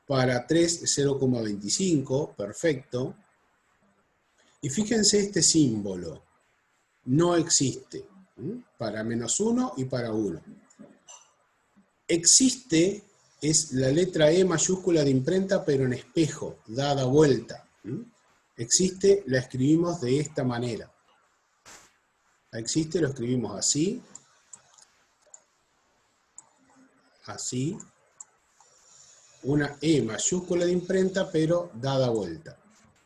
Para 3 es 0,25, perfecto. Y fíjense este símbolo, no existe, para menos 1 y para 1. Existe es la letra E mayúscula de imprenta, pero en espejo, dada vuelta. Existe, la escribimos de esta manera. Existe, lo escribimos así. Así. Una E mayúscula de imprenta, pero dada vuelta.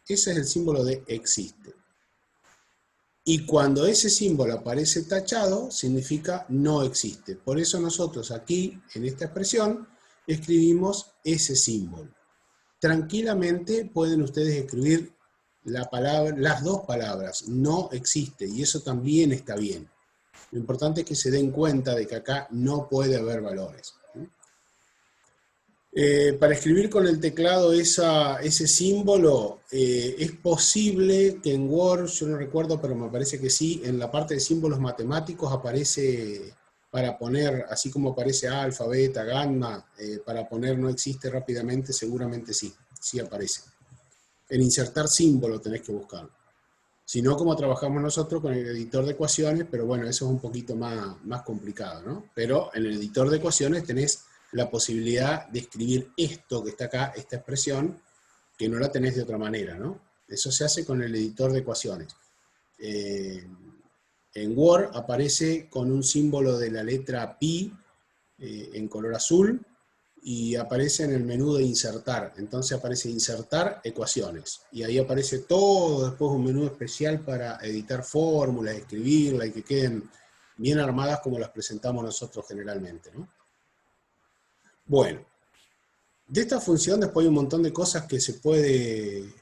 Ese es el símbolo de existe. Y cuando ese símbolo aparece tachado, significa no existe. Por eso nosotros aquí, en esta expresión, escribimos ese símbolo. Tranquilamente pueden ustedes escribir las dos palabras, no existe, y eso también está bien. Lo importante es que se den cuenta de que acá no puede haber valores. Para escribir con el teclado ese símbolo, es posible que en Word, yo no recuerdo, pero me parece que sí, en la parte de símbolos matemáticos aparece, para poner, así como aparece alfa, beta, gamma, para poner no existe rápidamente, seguramente sí, sí aparece. En insertar símbolo tenés que buscarlo. Si no, como trabajamos nosotros con el editor de ecuaciones, pero bueno, eso es un poquito más complicado, ¿no? Pero en el editor de ecuaciones tenés la posibilidad de escribir esto que está acá, esta expresión, que no la tenés de otra manera, ¿no? Eso se hace con el editor de ecuaciones. En Word aparece con un símbolo de la letra pi en color azul, y aparece en el menú de insertar. Entonces aparece insertar ecuaciones. Y ahí aparece todo, después un menú especial para editar fórmulas, escribirlas y que queden bien armadas como las presentamos nosotros generalmente, ¿no? Bueno, de esta función después hay un montón de cosas que se puede...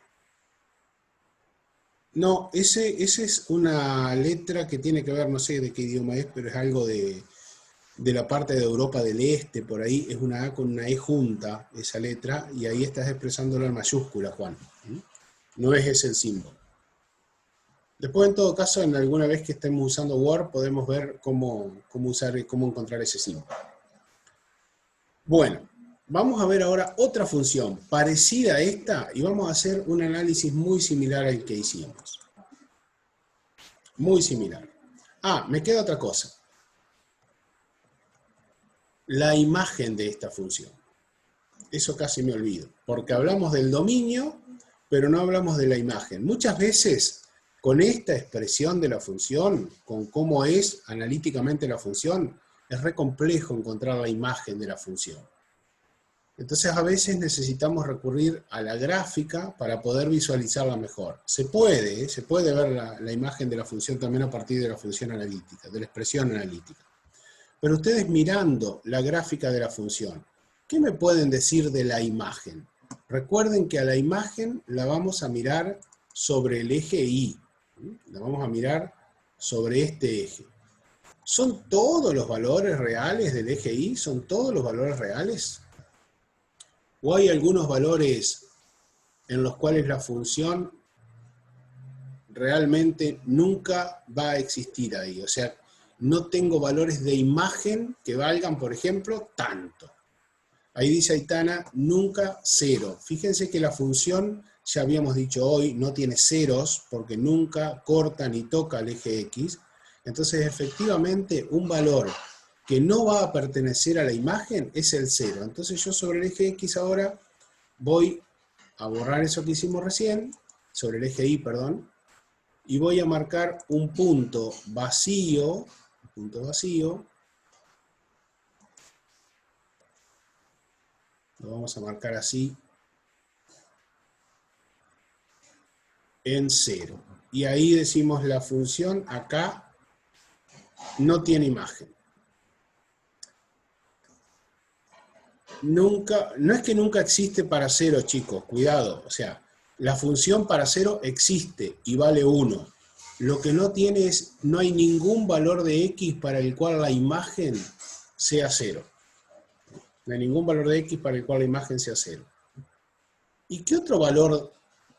No, ese es una letra que tiene que ver, no sé de qué idioma es, pero es algo de la parte de Europa del Este, por ahí, es una A con una E junta, esa letra, y ahí estás expresándolo en mayúscula, Juan. No es ese el símbolo. Después, en todo caso, en alguna vez que estemos usando Word, podemos ver cómo encontrar ese símbolo. Bueno, vamos a ver ahora otra función parecida a esta, y vamos a hacer un análisis muy similar al que hicimos. Muy similar. Ah, me queda otra cosa. La imagen de esta función. Eso casi me olvido, porque hablamos del dominio, pero no hablamos de la imagen. Muchas veces, con esta expresión de la función, con cómo es analíticamente la función, es re complejo encontrar la imagen de la función. Entonces, a veces necesitamos recurrir a la gráfica para poder visualizarla mejor. Se puede ver la imagen de la función también a partir de la función analítica, de la expresión analítica. Pero ustedes mirando la gráfica de la función, ¿qué me pueden decir de la imagen? Recuerden que a la imagen la vamos a mirar sobre el eje Y. La vamos a mirar sobre este eje. ¿Son todos los valores reales del eje Y? ¿Son todos los valores reales? ¿O hay algunos valores en los cuales la función realmente nunca va a existir ahí? O sea, no tengo valores de imagen que valgan, por ejemplo, tanto. Ahí dice Aitana, nunca 0. Fíjense que la función, ya habíamos dicho hoy, no tiene ceros, porque nunca corta ni toca el eje X. Entonces, efectivamente, un valor que no va a pertenecer a la imagen es el 0. Entonces yo sobre el eje X ahora voy a borrar eso que hicimos recién, sobre el eje Y, perdón, y voy a marcar un punto vacío, lo vamos a marcar así, en 0. Y ahí decimos la función acá no tiene imagen. Nunca, no es que nunca existe para 0, chicos, cuidado, o sea, la función para 0 existe y vale 1. Lo que no tiene es, no hay ningún valor de X para el cual la imagen sea 0. No hay ningún valor de X para el cual la imagen sea 0. ¿Y qué otro valor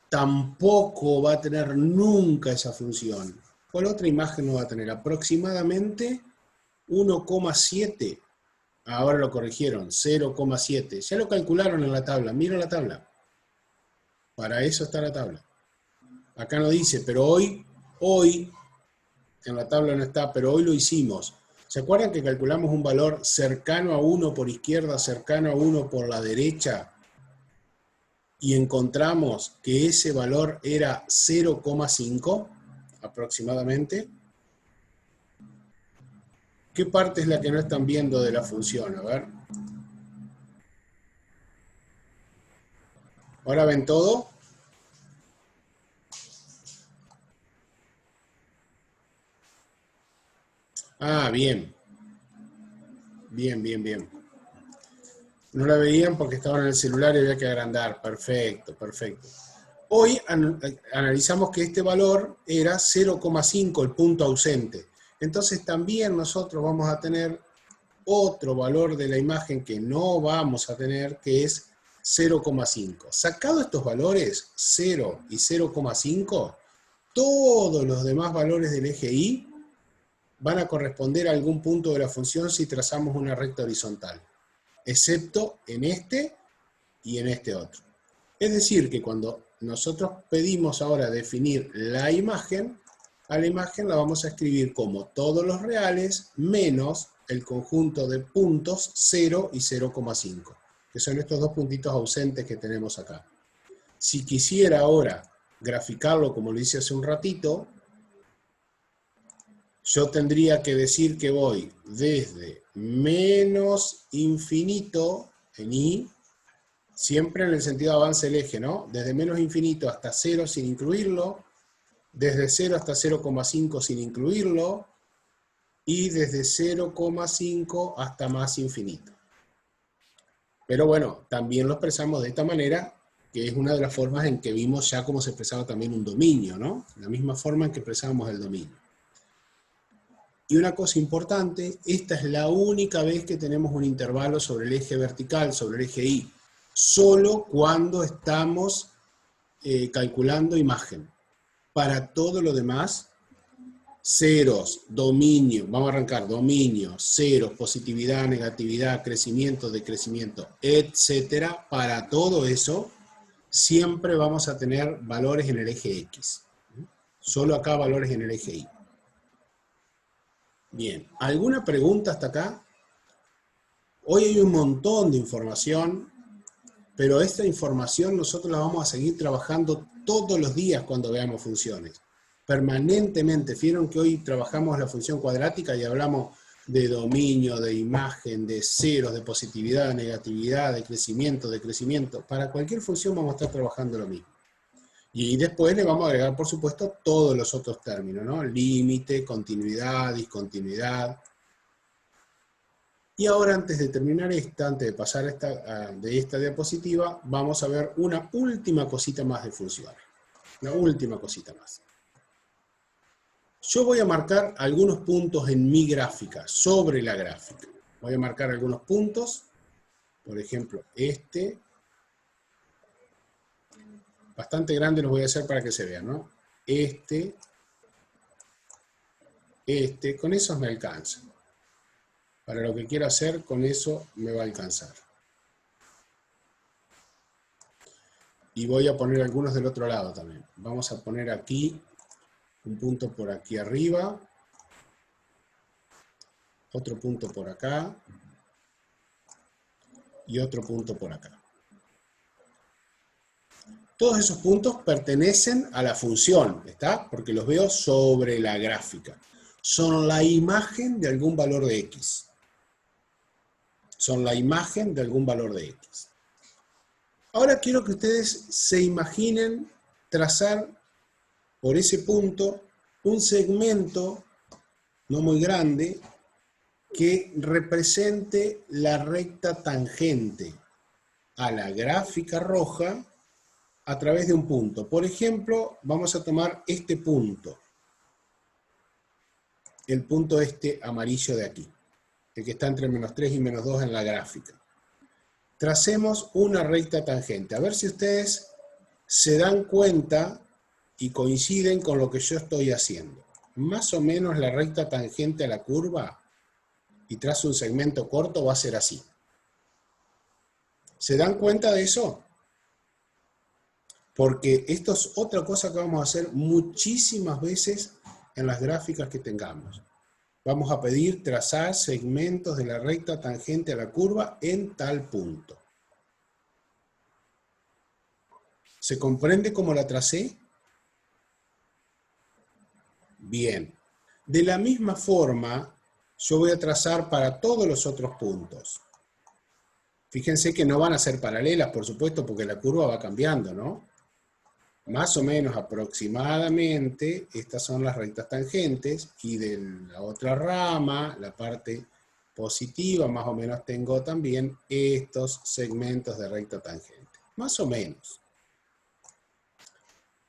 tampoco va a tener nunca esa función? ¿Cuál otra imagen no va a tener? Aproximadamente 1,7. Ahora lo corrigieron, 0,7. Ya lo calcularon en la tabla, mira la tabla. Para eso está la tabla. Acá no dice, pero hoy, en la tabla no está, pero hoy lo hicimos. ¿Se acuerdan que calculamos un valor cercano a 1 por izquierda, cercano a 1 por la derecha? Y encontramos que ese valor era 0,5 aproximadamente. ¿Qué parte es la que no están viendo de la función? A ver. ¿Ahora ven todo? Ah, bien. Bien, bien, bien. No la veían porque estaban en el celular y había que agrandar. Perfecto, perfecto. Hoy analizamos que este valor era 0,5, el punto ausente. Entonces también nosotros vamos a tener otro valor de la imagen que no vamos a tener, que es 0,5. Sacado estos valores, 0 y 0,5, todos los demás valores del eje Y van a corresponder a algún punto de la función si trazamos una recta horizontal, excepto en este y en este otro. Es decir, que cuando nosotros pedimos ahora definir la imagen, a la imagen la vamos a escribir como todos los reales menos el conjunto de puntos 0 y 0,5, que son estos dos puntitos ausentes que tenemos acá. Si quisiera ahora graficarlo como lo hice hace un ratito, yo tendría que decir que voy desde menos infinito en Y, siempre en el sentido de avance del eje, ¿no? Desde menos infinito hasta 0 sin incluirlo, desde 0 hasta 0,5 sin incluirlo, y desde 0,5 hasta más infinito. Pero bueno, también lo expresamos de esta manera, que es una de las formas en que vimos ya cómo se expresaba también un dominio, ¿no? La misma forma en que expresábamos el dominio. Y una cosa importante, esta es la única vez que tenemos un intervalo sobre el eje vertical, sobre el eje Y. Solo cuando estamos calculando imagen. Para todo lo demás, ceros, dominio, vamos a arrancar, dominio, ceros, positividad, negatividad, crecimiento, decrecimiento, etcétera. Para todo eso, siempre vamos a tener valores en el eje X. Solo acá valores en el eje Y. Bien, ¿alguna pregunta hasta acá? Hoy hay un montón de información, pero esta información nosotros la vamos a seguir trabajando todos los días cuando veamos funciones. Permanentemente. Vieron que hoy trabajamos la función cuadrática y hablamos de dominio, de imagen, de ceros, de positividad, de negatividad, de crecimiento, decrecimiento. Para cualquier función vamos a estar trabajando lo mismo. Y después le vamos a agregar, por supuesto, todos los otros términos, ¿no? Límite, continuidad, discontinuidad. Y ahora, antes de terminar antes de pasar de esta diapositiva, vamos a ver una última cosita más de funciones. Una última cosita más. Yo voy a marcar algunos puntos en mi gráfica, sobre la gráfica. Voy a marcar algunos puntos, por ejemplo, este. Bastante grande los voy a hacer para que se vean, ¿no? Este, con esos me alcanza. Para lo que quiero hacer, con eso me va a alcanzar. Y voy a poner algunos del otro lado también. Vamos a poner aquí un punto por aquí arriba, otro punto por acá y otro punto por acá. Todos esos puntos pertenecen a la función, ¿está? Porque los veo sobre la gráfica. Son la imagen de algún valor de X. Son la imagen de algún valor de X. Ahora quiero que ustedes se imaginen trazar por ese punto un segmento no muy grande que represente la recta tangente a la gráfica roja a través de un punto. Por ejemplo, vamos a tomar este punto. El punto este amarillo de aquí. El que está entre -3 y -2 en la gráfica. Tracemos una recta tangente. A ver si ustedes se dan cuenta y coinciden con lo que yo estoy haciendo. Más o menos la recta tangente a la curva, y trazo un segmento corto, va a ser así. ¿Se dan cuenta de eso? Porque esto es otra cosa que vamos a hacer muchísimas veces en las gráficas que tengamos. Vamos a pedir trazar segmentos de la recta tangente a la curva en tal punto. ¿Se comprende cómo la tracé? Bien. De la misma forma, yo voy a trazar para todos los otros puntos. Fíjense que no van a ser paralelas, por supuesto, porque la curva va cambiando, ¿no? Más o menos aproximadamente, estas son las rectas tangentes, y de la otra rama, la parte positiva, más o menos tengo también estos segmentos de recta tangente. Más o menos.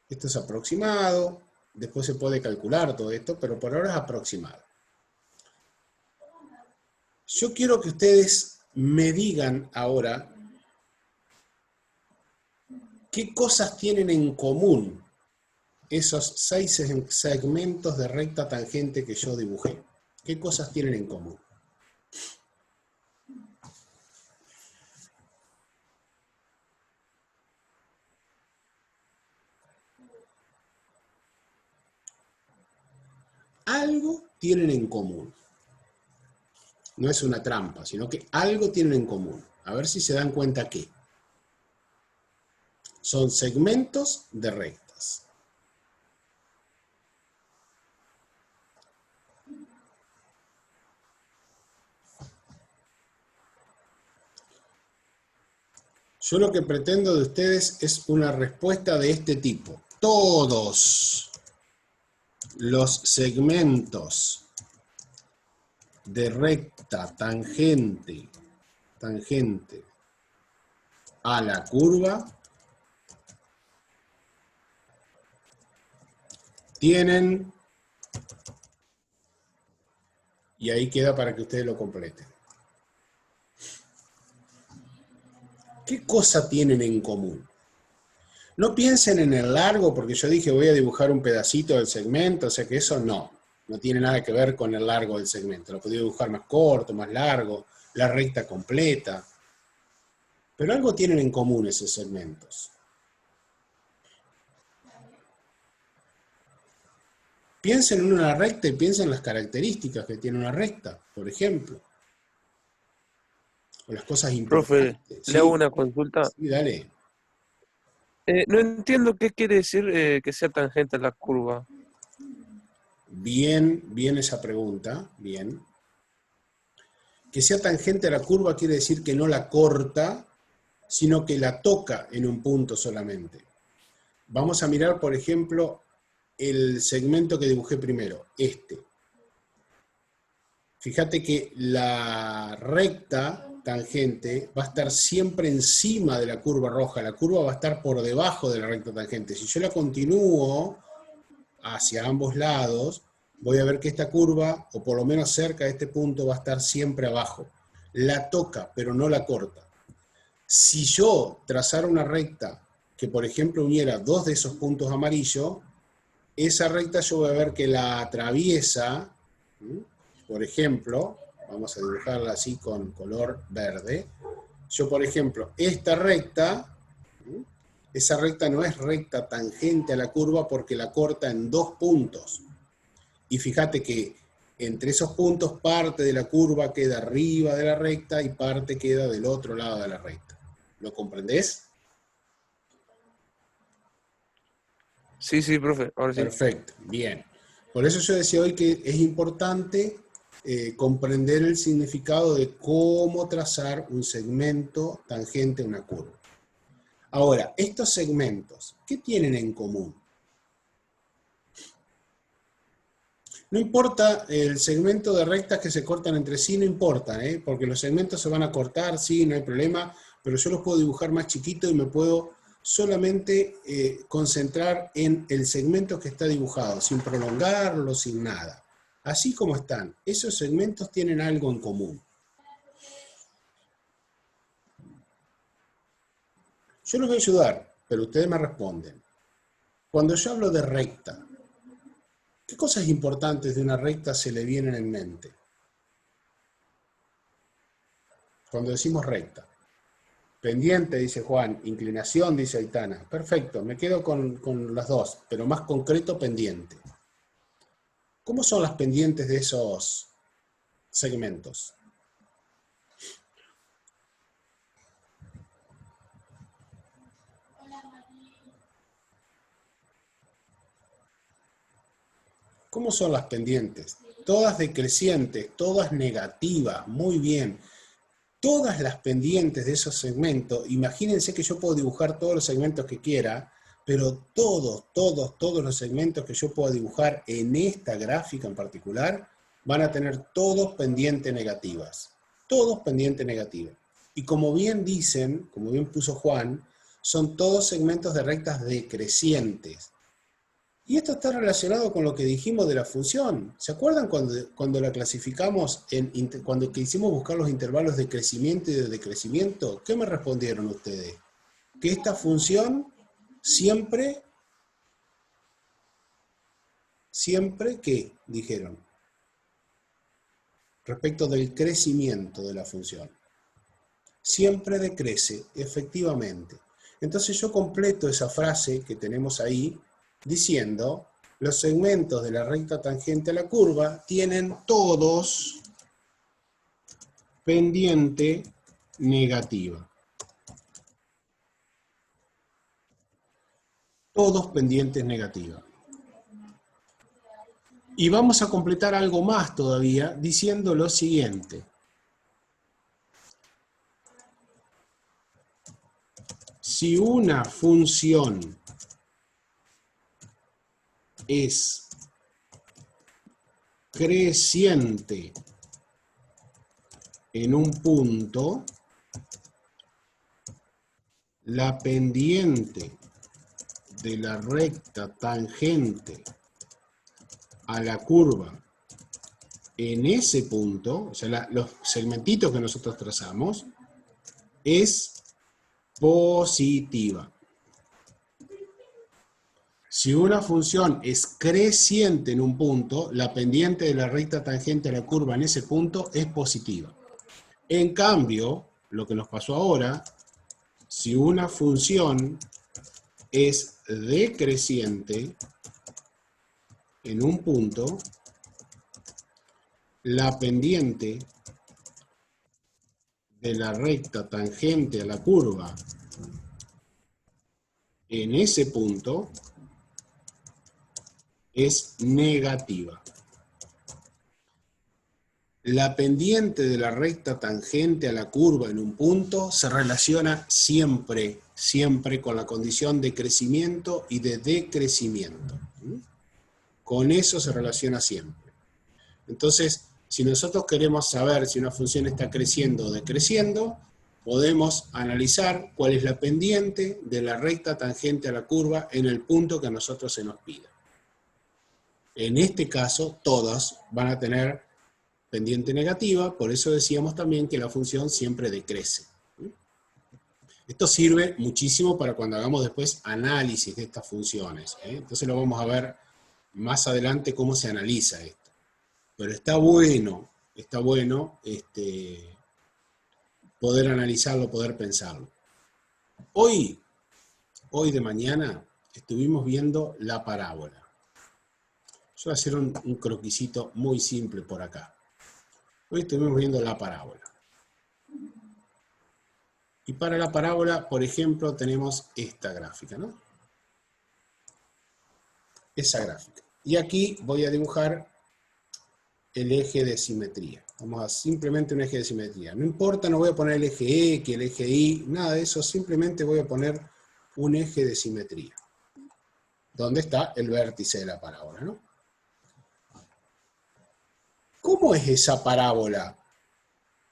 Esto es aproximado, después se puede calcular todo esto, pero por ahora es aproximado. Yo quiero que ustedes me digan ahora qué cosas tienen en común esos 6 segmentos de recta tangente que yo dibujé. ¿Qué cosas tienen en común? Algo tienen en común. No es una trampa, sino que algo tienen en común. A ver si se dan cuenta qué. Son segmentos de rectas. Yo lo que pretendo de ustedes es una respuesta de este tipo. Todos los segmentos de recta tangente a la curva tienen, y ahí queda para que ustedes lo completen. ¿Qué cosa tienen en común? No piensen en el largo, porque yo dije voy a dibujar un pedacito del segmento, o sea que eso no tiene nada que ver con el largo del segmento. Lo podía dibujar más corto, más largo, la recta completa. Pero algo tienen en común esos segmentos. Piensen en una recta y piensen en las características que tiene una recta, por ejemplo. O las cosas importantes. Profe, ¿Sí? le hago una consulta. Sí, dale. No entiendo qué quiere decir que sea tangente a la curva. Bien esa pregunta, bien. Que sea tangente a la curva quiere decir que no la corta, sino que la toca en un punto solamente. Vamos a mirar, por ejemplo, el segmento que dibujé primero, este. Fíjate que la recta tangente va a estar siempre encima de la curva roja, la curva va a estar por debajo de la recta tangente. Si yo la continúo hacia ambos lados, voy a ver que esta curva, o por lo menos cerca de este punto, va a estar siempre abajo. La toca, pero no la corta. Si yo trazara una recta que, por ejemplo, uniera dos de esos puntos amarillos, esa recta yo voy a ver que la atraviesa, por ejemplo, vamos a dibujarla así con color verde. Yo, por ejemplo, esta recta Esa recta no es recta tangente a la curva porque la corta en 2 puntos. Y fíjate que entre esos puntos parte de la curva queda arriba de la recta y parte queda del otro lado de la recta. ¿Lo comprendés? Sí, sí, profe, ahora sí. Perfecto, bien. Por eso yo decía hoy que es importante comprender el significado de cómo trazar un segmento tangente a una curva. Ahora, estos segmentos, ¿qué tienen en común? No importa el segmento de rectas que se cortan entre sí, no importa, porque los segmentos se van a cortar, sí, no hay problema, pero yo los puedo dibujar más chiquito y me puedo solamente concentrar en el segmento que está dibujado, sin prolongarlo, sin nada. Así como están, esos segmentos tienen algo en común. Yo los voy a ayudar, pero ustedes me responden. Cuando yo hablo de recta, ¿qué cosas importantes de una recta se le vienen en mente? Cuando decimos recta. Pendiente, dice Juan. Inclinación, dice Aitana. Perfecto, me quedo con las dos, pero más concreto, pendiente. ¿Cómo son las pendientes de esos segmentos? ¿Cómo son las pendientes? Todas decrecientes, todas negativas, muy bien. Todas las pendientes de esos segmentos, imagínense que yo puedo dibujar todos los segmentos que quiera, pero todos los segmentos que yo pueda dibujar en esta gráfica en particular van a tener todos pendientes negativas. Todos pendientes negativas. Y como bien dicen, como bien puso Juan, son todos segmentos de rectas decrecientes. Y esto está relacionado con lo que dijimos de la función. ¿Se acuerdan cuando la clasificamos, cuando quisimos buscar los intervalos de crecimiento y de decrecimiento? ¿Qué me respondieron ustedes? Que esta función siempre, ¿qué dijeron? Respecto del crecimiento de la función. Siempre decrece, efectivamente. Entonces yo completo esa frase que tenemos ahí diciendo: los segmentos de la recta tangente a la curva tienen todos pendiente negativa. Todos pendientes negativa. Y vamos a completar algo más todavía diciendo lo siguiente. Si una función es creciente en un punto, la pendiente de la recta tangente a la curva en ese punto, o sea, los segmentitos que nosotros trazamos, es positiva. Si una función es creciente en un punto, la pendiente de la recta tangente a la curva en ese punto es positiva. En cambio, lo que nos pasó ahora, si una función es decreciente en un punto, la pendiente de la recta tangente a la curva en ese punto es negativa. La pendiente de la recta tangente a la curva en un punto se relaciona siempre con la condición de crecimiento y de decrecimiento. Con eso se relaciona siempre. Entonces, si nosotros queremos saber si una función está creciendo o decreciendo, podemos analizar cuál es la pendiente de la recta tangente a la curva en el punto que a nosotros se nos pida. En este caso, todas van a tener pendiente negativa, por eso decíamos también que la función siempre decrece. Esto sirve muchísimo para cuando hagamos después análisis de estas funciones. Entonces lo vamos a ver más adelante cómo se analiza esto. Pero está bueno poder analizarlo, poder pensarlo. Hoy hoy de mañana estuvimos viendo la parábola. Yo voy a hacer un croquisito muy simple por acá. Hoy estuvimos viendo la parábola. Y para la parábola, por ejemplo, tenemos esta gráfica, ¿no? Esa gráfica. Y aquí voy a dibujar el eje de simetría. Vamos a simplemente un eje de simetría. No importa, no voy a poner el eje X, el eje Y, nada de eso. Simplemente voy a poner un eje de simetría. Donde está el vértice de la parábola, ¿no? ¿Cómo es esa parábola?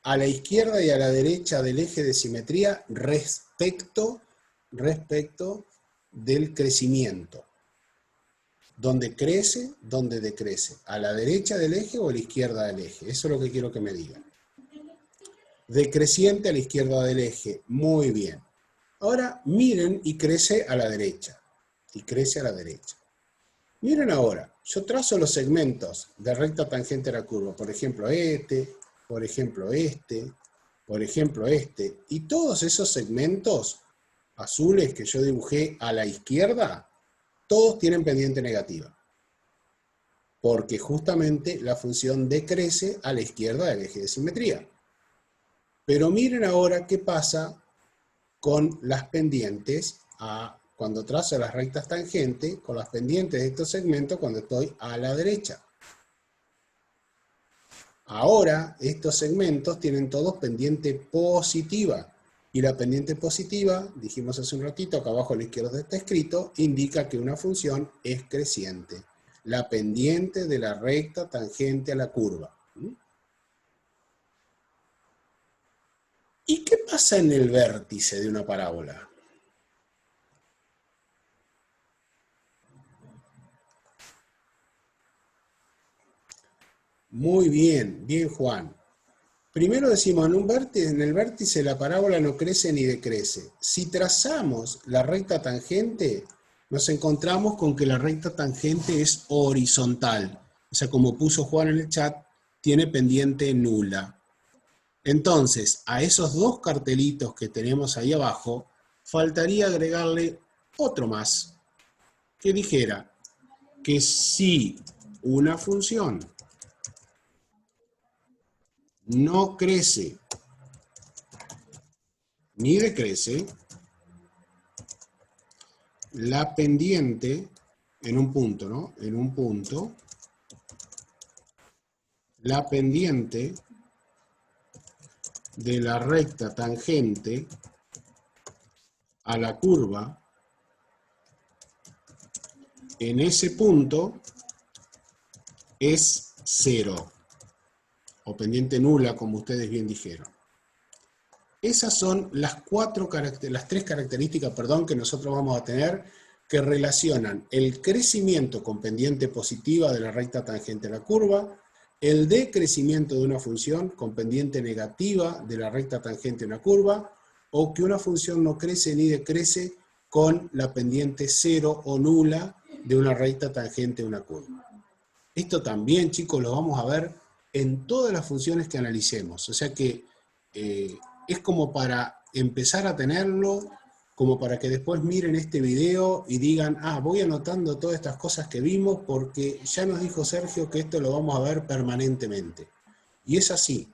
A la izquierda y a la derecha del eje de simetría respecto del crecimiento. ¿Dónde crece? ¿Dónde decrece? ¿A la derecha del eje o a la izquierda del eje? Eso es lo que quiero que me digan. Decreciente a la izquierda del eje. Muy bien. Ahora miren y crece a la derecha. Y crece a la derecha. Miren ahora, yo trazo los segmentos de recta tangente a la curva. Por ejemplo, por ejemplo, por ejemplo, este. Y todos esos segmentos azules que yo dibujé a la izquierda, todos tienen pendiente negativa. Porque justamente la función decrece a la izquierda del eje de simetría. Pero miren ahora qué pasa con las pendientes, cuando trazo las rectas tangentes, con las pendientes de estos segmentos cuando estoy a la derecha. Ahora, estos segmentos tienen todos pendiente positiva. Y la pendiente positiva, dijimos hace un ratito, acá abajo a la izquierda está escrito, indica que una función es creciente. La pendiente de la recta tangente a la curva. ¿Y qué pasa en el vértice de una parábola? Muy bien, bien Juan. Primero decimos, en el vértice la parábola no crece ni decrece. Si trazamos la recta tangente, nos encontramos con que la recta tangente es horizontal. O sea, como puso Juan en el chat, tiene pendiente nula. Entonces, a esos dos cartelitos que tenemos ahí abajo, faltaría agregarle otro más, que dijera que si una función no crece ni decrece, la pendiente, en un punto, ¿no? En un punto, la pendiente de la recta tangente a la curva, en ese punto, es 0, o pendiente nula, como ustedes bien dijeron. Esas son las tres características, que nosotros vamos a tener que relacionan el crecimiento con pendiente positiva de la recta tangente a la curva, el decrecimiento de una función con pendiente negativa de la recta tangente a una curva, o que una función no crece ni decrece con la pendiente 0 o nula de una recta tangente a una curva. Esto también, chicos, lo vamos a ver en todas las funciones que analicemos. O sea que es como para empezar a tenerlo, como para que después miren este video y digan, voy anotando todas estas cosas que vimos porque ya nos dijo Sergio que esto lo vamos a ver permanentemente. Y es así.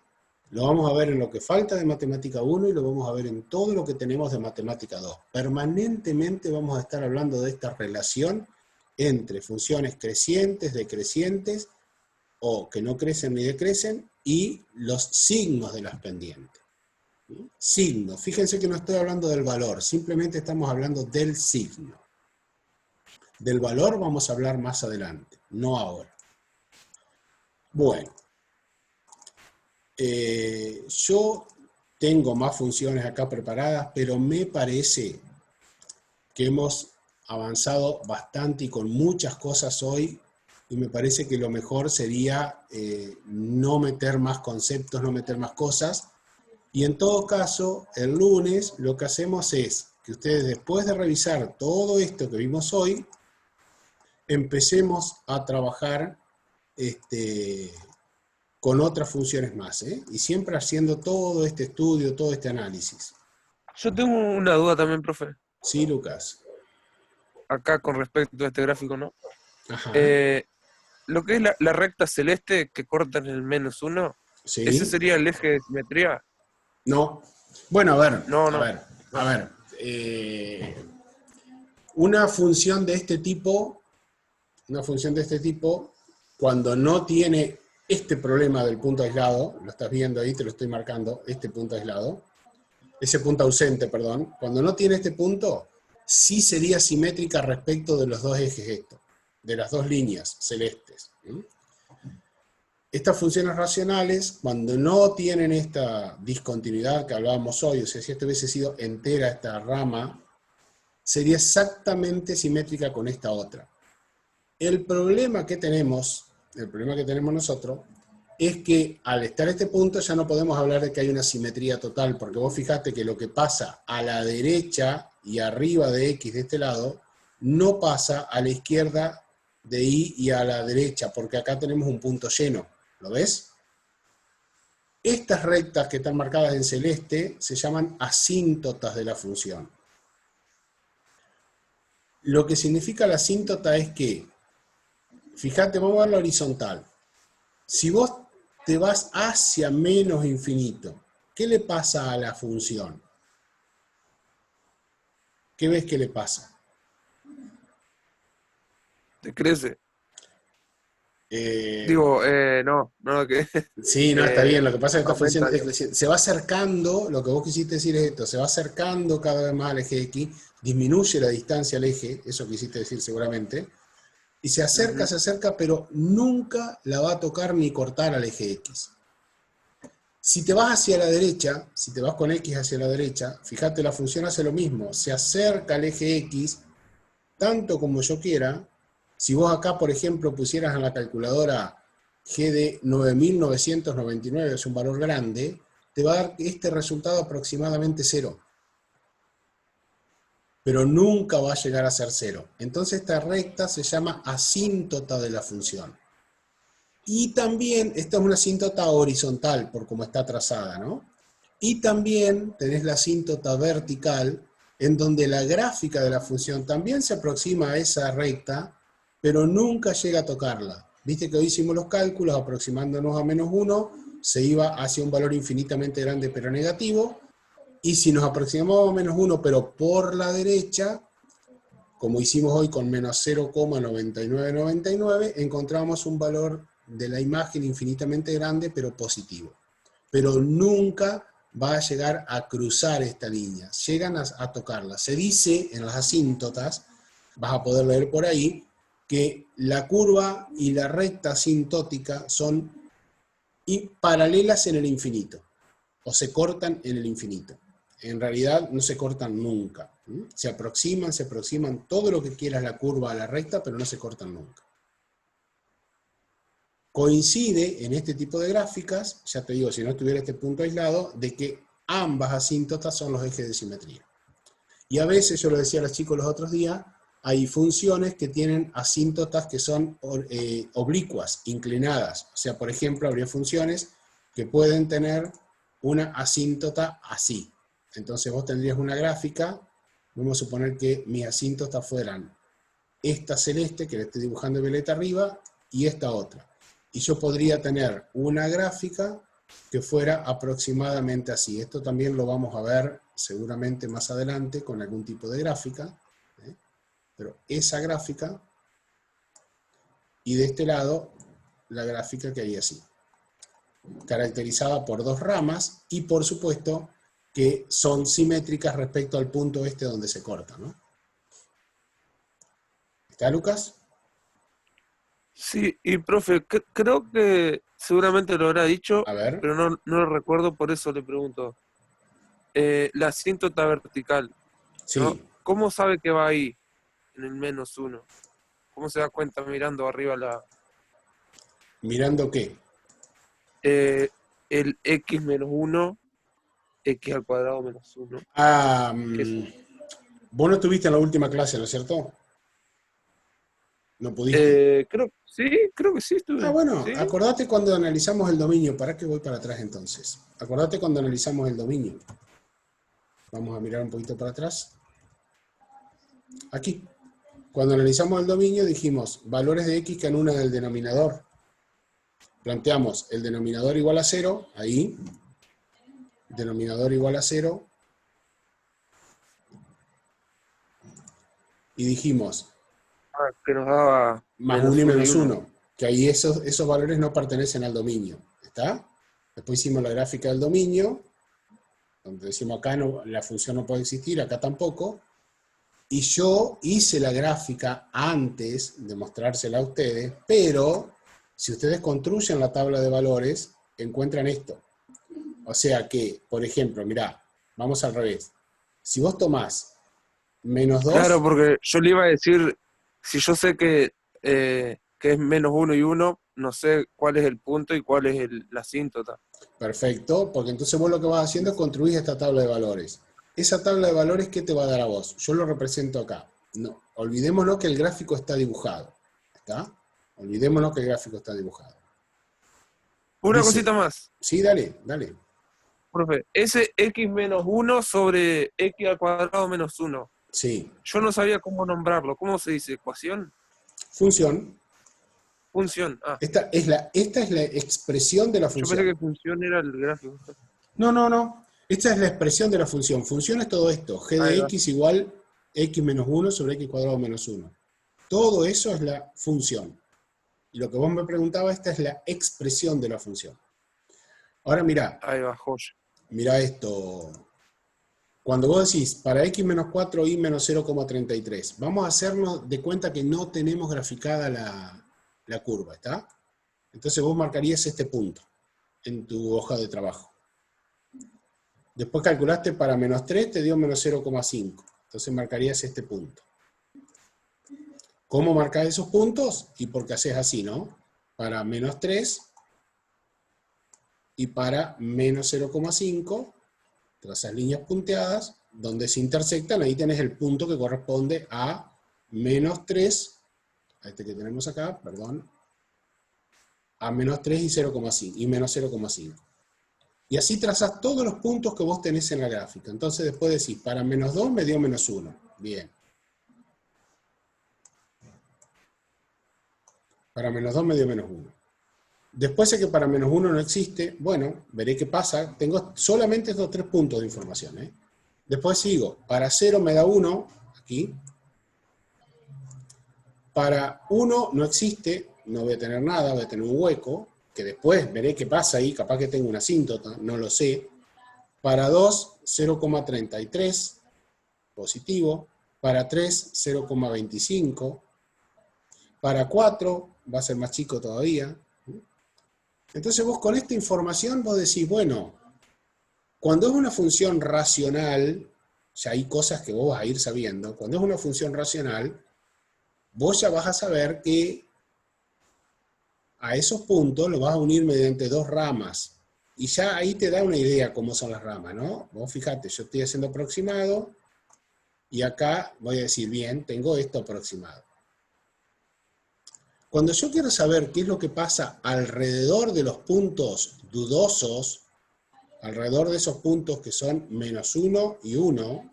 Lo vamos a ver en lo que falta de Matemática 1 y lo vamos a ver en todo lo que tenemos de Matemática 2. Permanentemente vamos a estar hablando de esta relación entre funciones crecientes, decrecientes, o que no crecen ni decrecen, y los signos de las pendientes. Signo. Fíjense que no estoy hablando del valor, simplemente estamos hablando del signo. Del valor vamos a hablar más adelante, no ahora. Bueno, yo tengo más funciones acá preparadas, pero me parece que hemos avanzado bastante y con muchas cosas hoy, y me parece que lo mejor sería no meter más conceptos, no meter más cosas. Y en todo caso, el lunes lo que hacemos es que ustedes, después de revisar todo esto que vimos hoy, empecemos a trabajar con otras funciones más, y siempre haciendo todo este estudio, todo este análisis. Yo tengo una duda también, profe. ¿Sí, Lucas? acá con respecto a este gráfico, ¿no? Ajá, Lo que es la recta celeste que corta en el -1, ¿ese sí, sería el eje de simetría? no. Bueno, a ver, No, a no, ver, a no. ver. Una función de este tipo, una función de este tipo, cuando no tiene este problema del punto aislado, lo estás viendo ahí, te lo estoy marcando, este punto aislado, ese punto ausente, perdón, cuando no tiene este punto, sí sería simétrica respecto de los dos ejes estos, de las dos líneas celestes. Estas funciones racionales, cuando no tienen esta discontinuidad que hablábamos hoy, o sea, si esto hubiese sido entera esta rama, sería exactamente simétrica con esta otra. El problema que tenemos nosotros, es que al estar este punto ya no podemos hablar de que hay una simetría total, porque vos fijate que lo que pasa a la derecha y arriba de X de este lado, no pasa a la izquierda de Y y a la derecha, porque acá tenemos un punto lleno. ¿Lo ves? Estas rectas que están marcadas en celeste se llaman asíntotas de la función. Lo que significa la asíntota es que, fíjate, vamos a ver la horizontal. Si vos te vas hacia menos infinito, ¿qué le pasa a la función? ¿Qué ves que le pasa? ¿Te crece? Eh, Digo, no, que sí, no, está bien. Lo que pasa es que esta función aumenta, digo. se va acercando, lo que vos quisiste decir es esto, se va acercando cada vez más al eje X, disminuye la distancia al eje, eso quisiste decir seguramente, y Ujú. se acerca, pero nunca la va a tocar ni cortar al eje X. Si te vas hacia la derecha, si te vas con X hacia la derecha, fíjate, la función hace lo mismo, se acerca al eje X tanto como yo quiera. Si vos acá, por ejemplo, pusieras en la calculadora G de 9999, es un valor grande, te va a dar este resultado aproximadamente 0. Pero nunca va a llegar a ser 0. Entonces esta recta se llama asíntota de la función. Y también, esta es una asíntota horizontal, por cómo está trazada, ¿no? Y también tenés la asíntota vertical, en donde la gráfica de la función también se aproxima a esa recta, pero nunca llega a tocarla. Viste que hoy hicimos los cálculos aproximándonos a -1, se iba hacia un valor infinitamente grande pero negativo, y si nos aproximamos a -1 pero por la derecha, como hicimos hoy con -0,9999, encontramos un valor de la imagen infinitamente grande, pero positivo. Pero nunca va a llegar a cruzar esta línea, llegan a tocarla. Se dice en las asíntotas, vas a poder leer por ahí, que la curva y la recta asintótica son paralelas en el infinito, o se cortan en el infinito. En realidad no se cortan nunca. Se aproximan todo lo que quieras la curva a la recta, pero no se cortan nunca. Coincide en este tipo de gráficas, ya te digo, si no estuviera este punto aislado, de que ambas asíntotas son los ejes de simetría. Y a veces, yo lo decía a los chicos los otros días, hay funciones que tienen asíntotas que son oblicuas, inclinadas. O sea, por ejemplo, habría funciones que pueden tener una asíntota así. Entonces vos tendrías una gráfica, vamos a suponer que mis asíntotas fueran esta celeste, que le estoy dibujando en violeta arriba, y esta otra. Y yo podría tener una gráfica que fuera aproximadamente así. Esto también lo vamos a ver seguramente más adelante con algún tipo de gráfica, ¿eh? Pero esa gráfica, y de este lado la gráfica que hay así, caracterizada por dos ramas y por supuesto que son simétricas respecto al punto este donde se corta, ¿no? ¿Está, Lucas? Sí, y profe, creo que seguramente lo habrá dicho, A ver, pero no lo recuerdo, por eso le pregunto. La asíntota vertical, ¿no? sí, ¿Cómo sabe que va ahí, en el -1? ¿Cómo se da cuenta mirando arriba mirando qué. eh, el x-1, x² -1? Ah, Que es, vos no estuviste en la última clase, ¿no es cierto? No pudiste. creo que sí Ah, estuve. bueno, ¿Sí? acordate cuando analizamos el dominio. ¿Para qué voy para atrás entonces? Acordate cuando analizamos el dominio. Vamos a mirar un poquito para atrás. Aquí. Cuando analizamos el dominio dijimos valores de x que anulan el denominador. Planteamos el denominador igual a 0, ahí, denominador igual a 0, y dijimos Que nos daba más 1 y menos 1, que ahí esos valores no pertenecen al dominio, ¿está? Después hicimos la gráfica del dominio, donde decimos acá no, la función no puede existir, acá tampoco, y yo hice la gráfica antes de mostrársela a ustedes, pero si ustedes construyen la tabla de valores, encuentran esto. O sea que, por ejemplo, mirá, vamos al revés. Si vos tomás menos 2, Claro, porque yo le iba a decir, si yo sé que es menos 1 y 1, no sé cuál es el punto y cuál es la asíntota. perfecto, porque entonces vos lo que vas haciendo es construir esta tabla de valores. Esa tabla de valores, ¿qué te va a dar a vos? Yo lo represento acá. No, olvidémonos que el gráfico está dibujado. ¿Está? Olvidémonos que el gráfico está dibujado. Una Dice, cosita más, sí, dale, dale. profe. Ese x menos 1 sobre x al cuadrado menos 1. Sí, Yo no sabía cómo nombrarlo. ¿Cómo se dice? ¿Ecuación? función. Función. Ah, Esta es la expresión de la yo pensé función. que función era el gráfico. No, no, no. Esta es la expresión de la función. Función es todo esto. G Ahí de va. x igual x menos 1 sobre x cuadrado menos 1. Todo eso es la función. Y lo que vos me preguntabas, esta es la expresión de la función. Ahora Ahí va, joya. mirá esto. Cuando vos decís, para x menos 4, y menos 0,33, vamos a hacernos de cuenta que no tenemos graficada la curva, ¿está? Entonces vos marcarías este punto en tu hoja de trabajo. Después calculaste para menos 3, te dio menos 0,5. Entonces marcarías este punto. ¿Cómo marcas esos puntos? Y porque haces así, ¿no? Para menos 3 y para menos 0,5, trazas líneas punteadas, donde se intersectan, ahí tenés el punto que corresponde a menos 3, a este que tenemos acá, perdón, a menos 3 y 0,5, y menos 0,5. Y así trazas todos los puntos que vos tenés en la gráfica. Entonces después decís, para menos 2 me dio menos 1. Bien. Para menos 2 me dio menos 1. Después sé que para menos 1 no existe. Bueno, veré qué pasa. Tengo solamente estos 3 puntos de información, ¿eh? Después sigo. Para 0 me da 1. Aquí. Para 1 no existe. No voy a tener nada. Voy a tener un hueco. Que después veré qué pasa ahí. Capaz que tengo una asíntota. No lo sé. Para 2, 0,33. Positivo. Para 3, 0,25. Para 4 va a ser más chico todavía. Entonces vos con esta información vos decís, bueno, cuando es una función racional, o sea, hay cosas que vos vas a ir sabiendo, cuando es una función racional, vos ya vas a saber que a esos puntos los vas a unir mediante dos ramas. Y ya ahí te da una idea cómo son las ramas, ¿no? Vos fíjate, yo estoy haciendo aproximado, y acá voy a decir, bien, tengo esto aproximado. Cuando yo quiero saber qué es lo que pasa alrededor de los puntos dudosos, alrededor de esos puntos que son menos 1 y 1,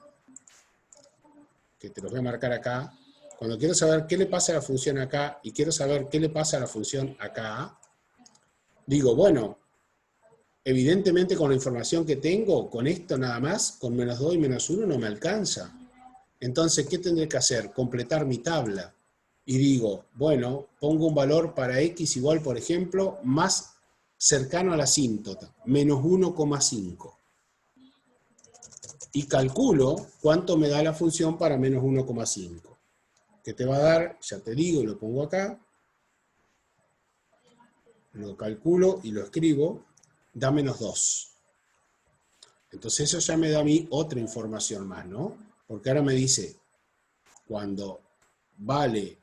que te los voy a marcar acá, cuando quiero saber qué le pasa a la función acá y quiero saber qué le pasa a la función acá, digo, bueno, evidentemente con la información que tengo, con esto nada más, con menos 2 y menos 1 no me alcanza. Entonces, ¿qué tendré que hacer? Completar mi tabla. Y digo, bueno, pongo un valor para x igual, por ejemplo, más cercano a la asíntota, menos 1,5. Y calculo cuánto me da la función para menos 1,5. ¿Qué te va a dar? Ya te digo, lo pongo acá. Lo calculo y lo escribo. Da menos 2. Entonces eso ya me da a mí otra información más, ¿no? Porque ahora me dice, cuando vale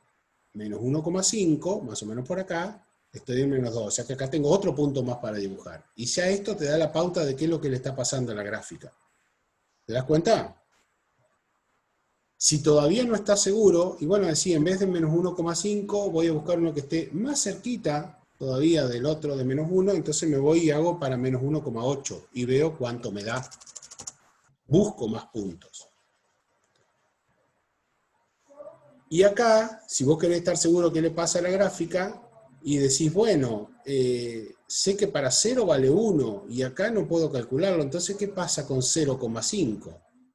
menos 1,5, más o menos por acá, estoy en menos 2. O sea que acá tengo otro punto más para dibujar. Y ya esto te da la pauta de qué es lo que le está pasando a la gráfica. ¿Te das cuenta? Si todavía no estás seguro, y bueno, decía, en vez de menos 1,5, voy a buscar uno que esté más cerquita todavía del otro de menos 1, entonces me voy y hago para menos 1,8 y veo cuánto me da. Busco más puntos. Y acá, si vos querés estar seguro qué le pasa a la gráfica, y decís, bueno, sé que para 0 vale 1, y acá no puedo calcularlo, entonces, ¿qué pasa con 0,5?